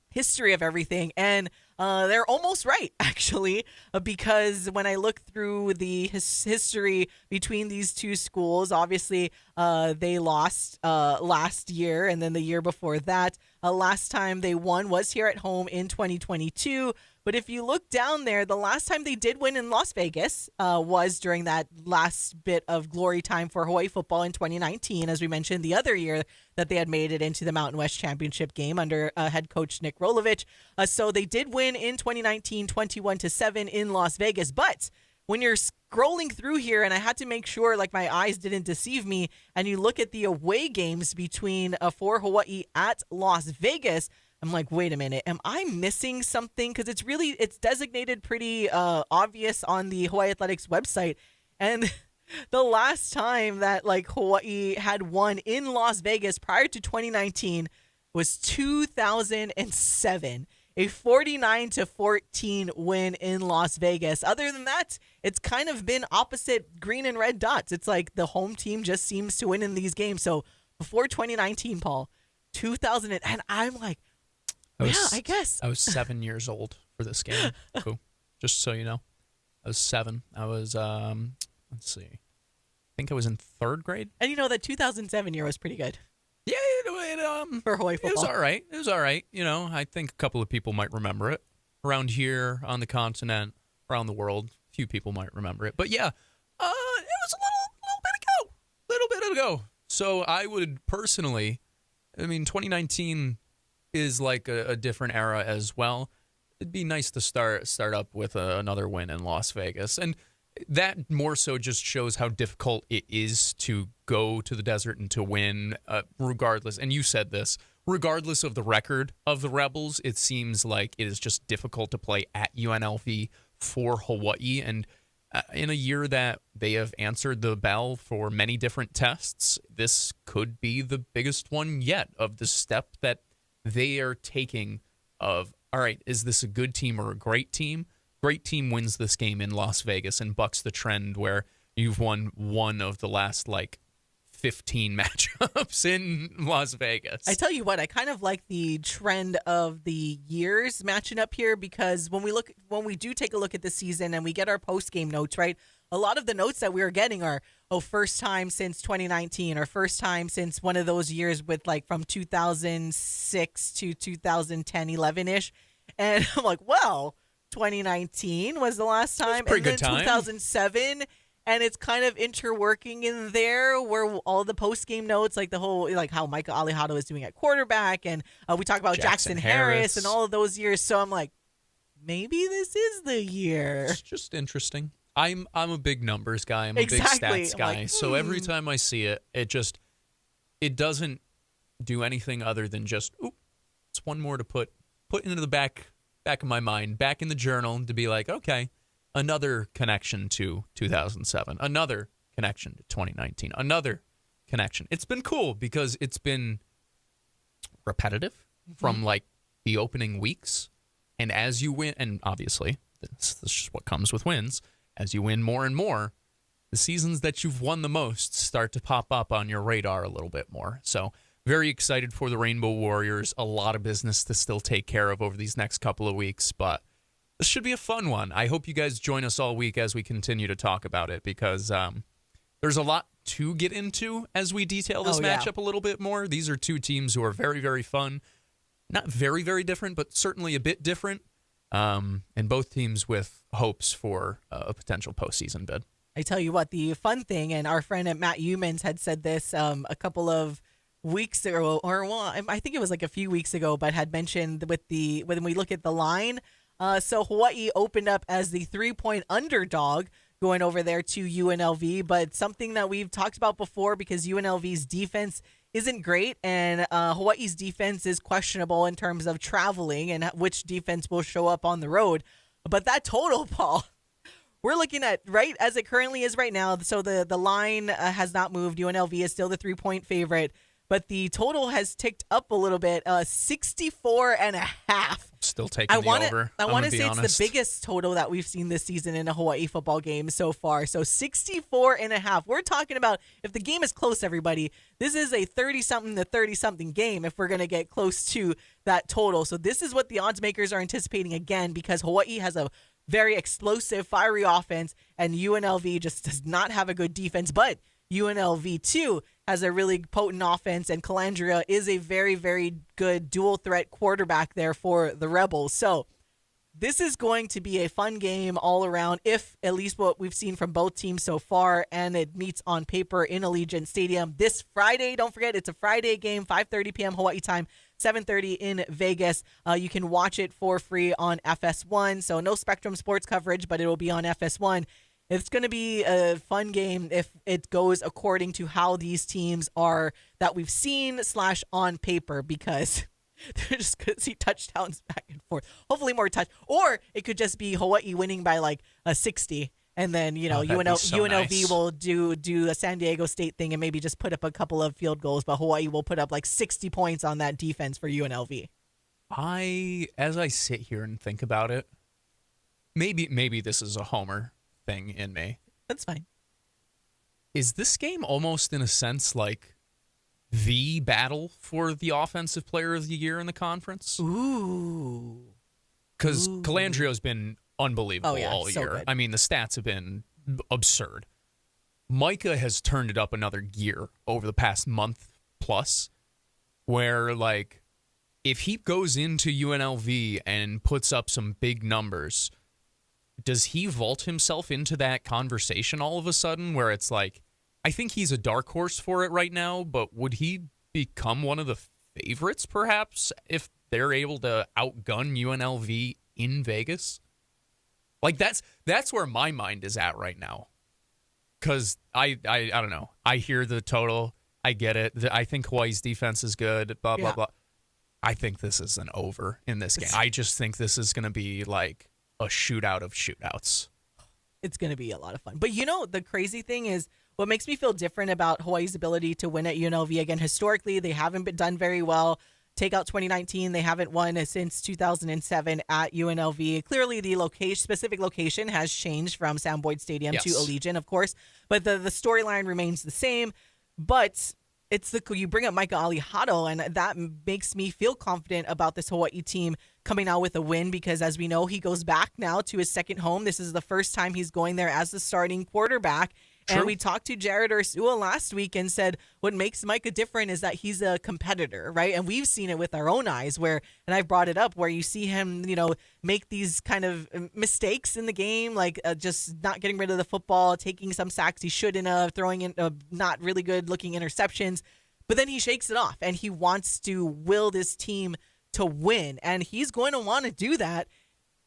history of everything, and they're almost right, actually, because when I look through the history between these two schools, obviously they lost last year, and then the year before that. Last time they won was here at home in 2022. But if you look down there, the last time they did win in Las Vegas was during that last bit of glory time for Hawaii football in 2019, as we mentioned, the other year that they had made it into the Mountain West Championship game under head coach Nick Rolovich. So they did win in 2019, 21-7 in Las Vegas. But when you're scrolling through here, and I had to make sure like my eyes didn't deceive me, and you look at the away games between for Hawaii at Las Vegas, I'm like, wait a minute, am I missing something? Because it's designated pretty obvious on the Hawaii Athletics website. And the last time that like Hawaii had won in Las Vegas prior to 2019 was 2007. A 49-14 win in Las Vegas. Other than that, it's kind of been opposite green and red dots. It's like the home team just seems to win in these games. So before 2019, Paul, 2000, and I'm like, I guess. I was 7 years old for this game. Cool. Just so you know. I was 7. I was, let's see. I think I was in 3rd grade. And you know that 2007 year was pretty good. Yeah, for Hawaii football. It was all right. You know, I think a couple of people might remember it. Around here, on the continent, around the world, a few people might remember it. But yeah, it was a little bit ago. So I would personally, 2019 is like a different era as well. It'd be nice to start up with another win in Las Vegas. And that more so just shows how difficult it is to go to the desert and to win, regardless. And you said this, regardless of the record of the Rebels, it seems like it is just difficult to play at UNLV for Hawaii. And in a year that they have answered the bell for many different tests, this could be the biggest one yet of the step that they are taking of, all right, is this a good team or a great team? Great team wins this game in Las Vegas and bucks the trend where you've won one of the last 15 matchups in Las Vegas. I tell you what, I kind of like the trend of the years matching up here, because when we do take a look at the season and we get our post-game notes, right? A lot of the notes that we are getting are, first time since 2019, or first time since one of those years with from 2006 to 2010, 11-ish. And I'm like, well, 2019 was the last time, and then 2007, and it's kind of interworking in there where all the post-game notes, like the whole, how Micah Alejado is doing at quarterback, and we talk about Jackson Harris and all of those years. So I'm like, maybe this is the year. It's just interesting. I'm a big numbers guy. I'm a big stats guy. So every time I see it, it doesn't do anything other than just, it's one more to put into the back of my mind, back in the journal, to be like, okay, another connection to 2007, another connection to 2019, another connection. It's been cool because it's been repetitive from the opening weeks. And as you win, and obviously this is just what comes with wins, as you win more and more, the seasons that you've won the most start to pop up on your radar a little bit more. So very excited for the Rainbow Warriors. A lot of business to still take care of over these next couple of weeks, but This should be a fun one. I hope you guys join us all week as we continue to talk about it because there's a lot to get into as we detail this matchup a little bit more. These are two teams who are very, very fun. Not very, very different, but certainly a bit different. And both teams with hopes for a potential postseason bid. I tell you what, the fun thing, and our friend at Matt Humans had said this a couple of weeks ago, I think it was like a few weeks ago, but had mentioned when we look at the line, so Hawaii opened up as the 3-point underdog going over there to UNLV, but something that we've talked about before because UNLV's defense isn't great and Hawaii's defense is questionable in terms of traveling and which defense will show up on the road. But that total, Paul, we're looking at right as it currently is right now. So the line has not moved. UNLV is still the 3-point favorite, but the total has ticked up a little bit, 64.5. Still taking the over. I want to say it's the biggest total that we've seen this season in a Hawaii football game so far. So 64.5. We're talking about if the game is close, everybody, this is a 30-something to 30-something game if we're going to get close to that total. So this is what the odds makers are anticipating again because Hawaii has a very explosive, fiery offense and UNLV just does not have a good defense. But UNLV, too, has a really potent offense, and Calandria is a very, very good dual-threat quarterback there for the Rebels. So this is going to be a fun game all around, if at least what we've seen from both teams so far, and it meets on paper in Allegiant Stadium this Friday. Don't forget, it's a Friday game, 5:30 p.m. Hawaii time, 7:30 in Vegas. You can watch it for free on FS1, so no Spectrum Sports coverage, but it will be on FS1. It's going to be a fun game if it goes according to how these teams are that we've seen / on paper because they're just going to see touchdowns back and forth. Hopefully more touch. Or it could just be Hawaii winning by like a 60. And then, UNLV will do a San Diego State thing and maybe just put up a couple of field goals. But Hawaii will put up like 60 points on that defense for UNLV. As I sit here and think about it, maybe this is a homer thing in me. That's fine. Is this game almost in a sense like the battle for the offensive player of the year in the conference? Ooh. Because Calandrio's been unbelievable all so year. good. I mean, the stats have been absurd. Micah has turned it up another gear over the past month plus, where like if he goes into UNLV and puts up some big numbers, does he vault himself into that conversation all of a sudden where it's like, I think he's a dark horse for it right now, but would he become one of the favorites perhaps if they're able to outgun UNLV in Vegas? Like that's where my mind is at right now. Cause I don't know. I hear the total. I get it. I think Hawaii's defense is good, blah, blah, blah. I think this is an over in this game. I just think this is going to be like a shootout of shootouts. It's going to be a lot of fun. But the crazy thing is what makes me feel different about Hawaii's ability to win at UNLV. Again, historically, they haven't been done very well. Take out 2019, they haven't won since 2007 at UNLV. Clearly, the specific location has changed from Sam Boyd Stadium to Allegiant, of course. But the storyline remains the same. But it's you bring up Micah Alihado, and that makes me feel confident about this Hawaii team coming out with a win because, as we know, he goes back now to his second home. This is the first time he's going there as the starting quarterback. True. And we talked to Jared Ursula last week and said what makes Micah different is that he's a competitor, right? And we've seen it with our own eyes and I've brought it up, where you see him, make these kind of mistakes in the game, like just not getting rid of the football, taking some sacks he shouldn't have, throwing in not really good looking interceptions. But then he shakes it off and he wants to will this team to win. And he's going to want to do that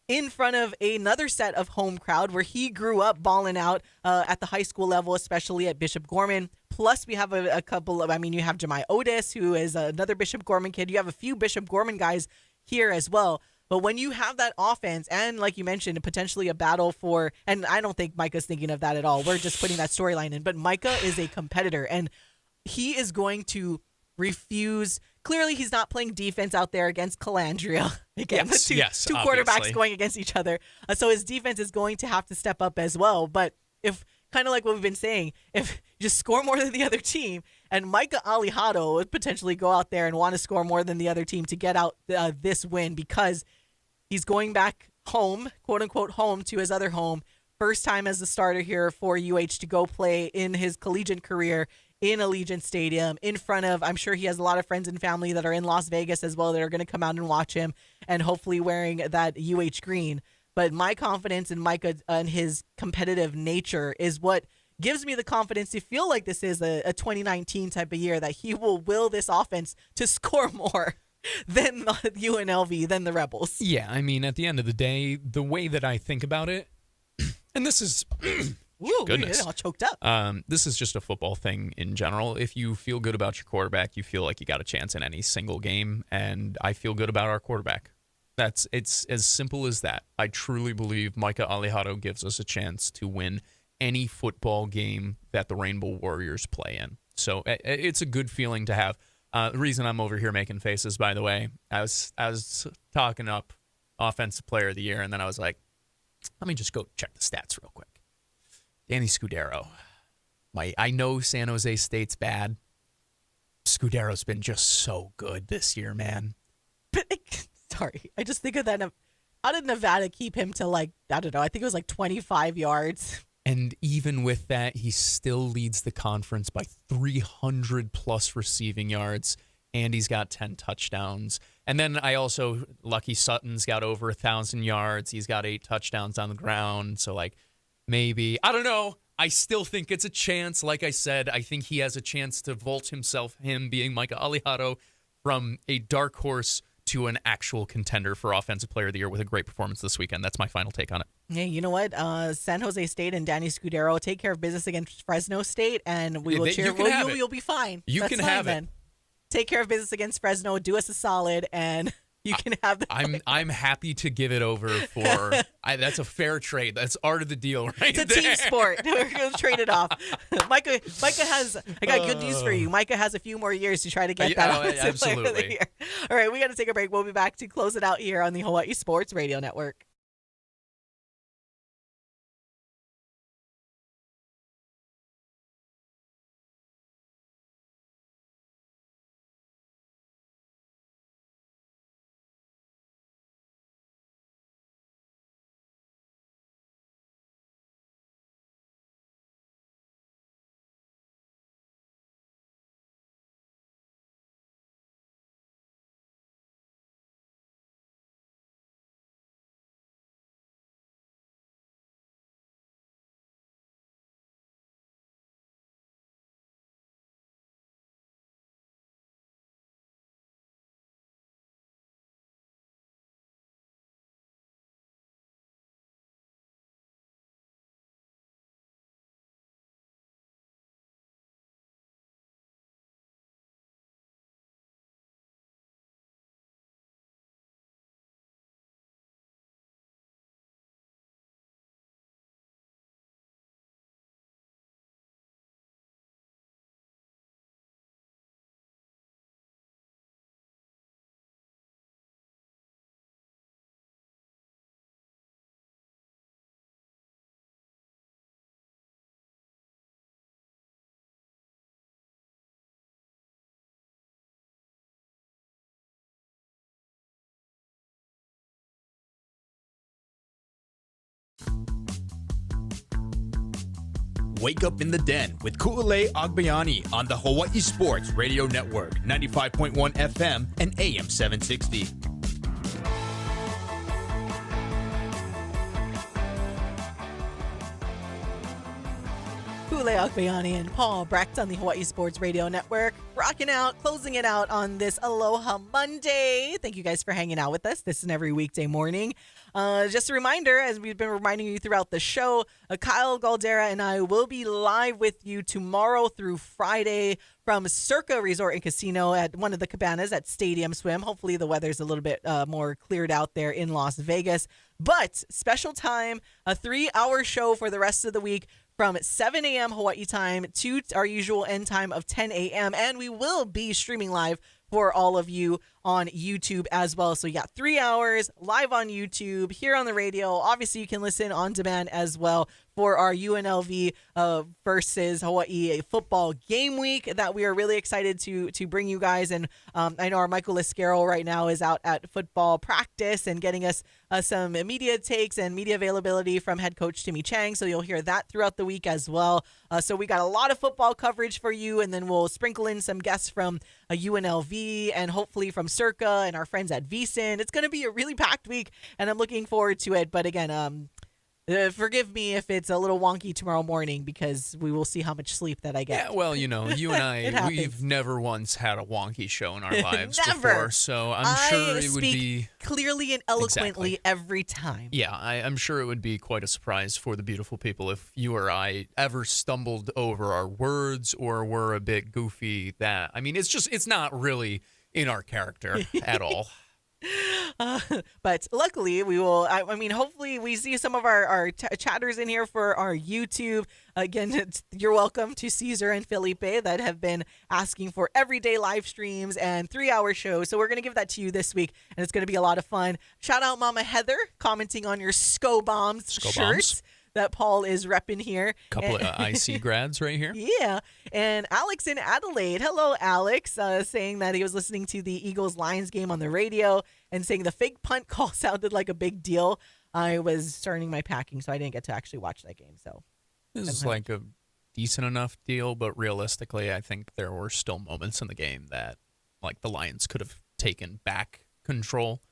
in front of another set of home crowd where he grew up balling out at the high school level, especially at Bishop Gorman. Plus, we have a couple of, you have Jemai Otis, who is another Bishop Gorman kid. You have a few Bishop Gorman guys here as well. But when you have that offense and, like you mentioned, potentially a battle for, and I don't think Micah's thinking of that at all. We're just putting that storyline in. But Micah is a competitor, and he is going to refuse. Clearly, he's not playing defense out there against Calandria. Again, two quarterbacks obviously going against each other. So his defense is going to have to step up as well. But if, kind of like what we've been saying, if you just score more than the other team, and Micah Alihado would potentially go out there and want to score more than the other team to get out this win because he's going back home, quote unquote home, to his other home. First time as a starter here for UH to go play in his collegiate career in Allegiant Stadium in front of, I'm sure he has a lot of friends and family that are in Las Vegas as well that are going to come out and watch him, and hopefully wearing that UH green. But my confidence in Micah and his competitive nature is what gives me the confidence to feel like this is a 2019 type of year, that he will will this offense to score more than the UNLV, than the Rebels. Yeah, I mean, at the end of the day, the way that I think about it, and this is... Ooh, goodness. all choked up. This is just a football thing in general. If you feel good about your quarterback, you feel like you got a chance in any single game, and I feel good about our quarterback. It's as simple as that. I truly believe Micah Alejado gives us a chance to win any football game that the Rainbow Warriors play in. So it's a good feeling to have. The reason I'm over here making faces, by the way, I was talking up Offensive Player of the Year, and then I was like, let me just go check the stats real quick. Danny Scudero. I know San Jose State's bad. Scudero's been just so good this year, man. But sorry, I just think of that. How did Nevada keep him to, like, I don't know, I think it was like 25 yards. And even with that, he still leads the conference by 300-plus receiving yards, and he's got 10 touchdowns. And then Lucky Sutton's got over 1,000 yards. He's got 8 touchdowns on the ground. So, like, maybe, I don't know. I still think it's a chance. Like I said, I think he has a chance to vault himself, him being Micah Alejado, from a dark horse to an actual contender for Offensive Player of the Year with a great performance this weekend. That's my final take on it. Hey, you know what? San Jose State and Danny Scudero take care of business against Fresno State, and we will cheer. You'll be fine. You can have it. Take care of business against Fresno. Do us a solid, and you can have the. I'm happy to give it over for. That's a fair trade. That's art of the deal, right? It's a team sport. We're going to trade it off. Micah has. I got good news for you. Micah has a few more years to try to get that. Absolutely. Player of the year. All right, we got to take a break. We'll be back to close it out here on the Hawaii Sports Radio Network. Wake up in the den with Ku'ulei Agbayani on the Hawaii Sports Radio Network, 95.1 FM and AM 760. Ku'ulei Agbayani and Paul Brecht on the Hawaii Sports Radio Network. Rocking out, closing it out on this Aloha Monday. Thank you guys for hanging out with us. This is an every weekday morning. Just a reminder, as we've been reminding you throughout the show, Kyle Galdera and I will be live with you tomorrow through Friday from Circa Resort and Casino at one of the cabanas at Stadium Swim. Hopefully the weather's a little bit more cleared out there in Las Vegas. But special time, a 3-hour show for the rest of the week from 7 a.m. Hawaii time to our usual end time of 10 a.m. And we will be streaming live for all of you on YouTube as well. So you got 3 hours live on YouTube, here on the radio. Obviously, you can listen on demand as well for our UNLV versus Hawaii football game week that we are really excited to bring you guys. And I know our Michael Liscaro right now is out at football practice and getting us some media takes and media availability from head coach Timmy Chang. So you'll hear that throughout the week as well. So we got a lot of football coverage for you, and then we'll sprinkle in some guests from UNLV and hopefully from Circa and our friends at VSIN. It's going to be a really packed week, and I'm looking forward to it. But again, forgive me if it's a little wonky tomorrow morning because we will see how much sleep that I get. Yeah, well, you and I, we've never once had a wonky show in our lives before, so I'm sure it would be clearly and eloquently every time. Yeah, I'm sure it would be quite a surprise for the beautiful people if you or I ever stumbled over our words or were a bit goofy. It's not really in our character at all. But luckily we will, hopefully we see some of our chatters in here for our YouTube. Again, you're welcome to Caesar and Felipe that have been asking for everyday live streams and 3-hour shows. So we're going to give that to you this week, and it's going to be a lot of fun. Shout out Mama Heather commenting on your SCO Bombs shirts that Paul is repping here. Couple of IC grads right here. Yeah. And Alex in Adelaide. Hello, Alex, saying that he was listening to the Eagles-Lions game on the radio and saying the fake punt call sounded like a big deal. I was starting my packing, so I didn't get to actually watch that game. So this is like a decent enough deal, but realistically, I think there were still moments in the game that like the Lions could have taken back control.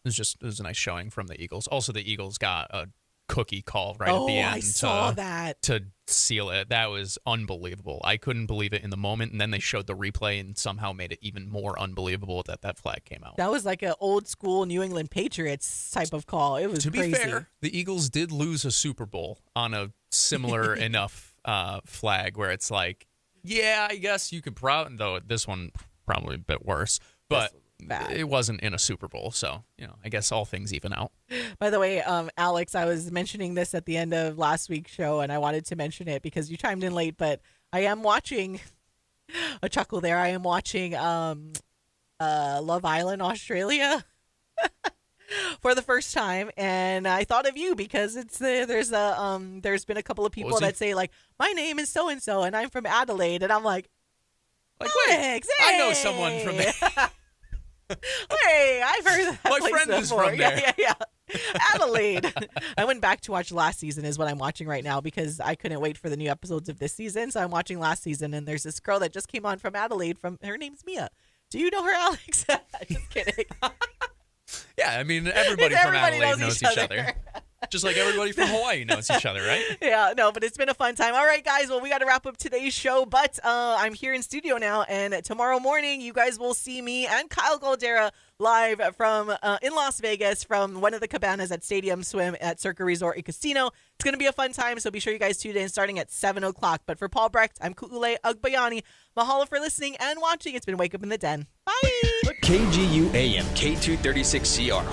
It was a nice showing from the Eagles. Also, the Eagles got a cookie call right at the end. I saw that. To seal it. That was unbelievable. I couldn't believe it in the moment, and then they showed the replay and somehow made it even more unbelievable that flag came out. That was like an old school New England Patriots type of call. It was crazy. To be fair, the Eagles did lose a Super Bowl on a similar enough flag where it's like, yeah, I guess you could probably, though this one probably a bit worse, but it wasn't in a Super Bowl, so I guess all things even out. By the way, Alex, I was mentioning this at the end of last week's show, and I wanted to mention it because you chimed in late. But I am watching a chuckle there. I am watching Love Island Australia for the first time, and I thought of you because there's been a couple of people that say like, my name is so and so, and I'm from Adelaide, and I'm like Alex, hey! I know someone from there. Hey, I've heard that. My friend is from there. Yeah. Adelaide. I went back to watch last season is what I'm watching right now because I couldn't wait for the new episodes of this season. So I'm watching last season, and there's this girl that just came on from Adelaide. Her name's Mia. Do you know her, Alex? Just kidding. Yeah, everybody from Adelaide knows each other. Just like everybody from Hawaii knows each other, right? Yeah, no, but it's been a fun time. All right, guys, well, we got to wrap up today's show, but I'm here in studio now, and tomorrow morning you guys will see me and Kyle Goldera live from in Las Vegas from one of the cabanas at Stadium Swim at Circa Resort and Casino. It's going to be a fun time, so be sure you guys tune in starting at 7 o'clock. But for Paul Brecht, I'm Ku'ule Agbayani. Mahalo for listening and watching. It's been Wake Up in the Den. Bye! KGU AM K236CR.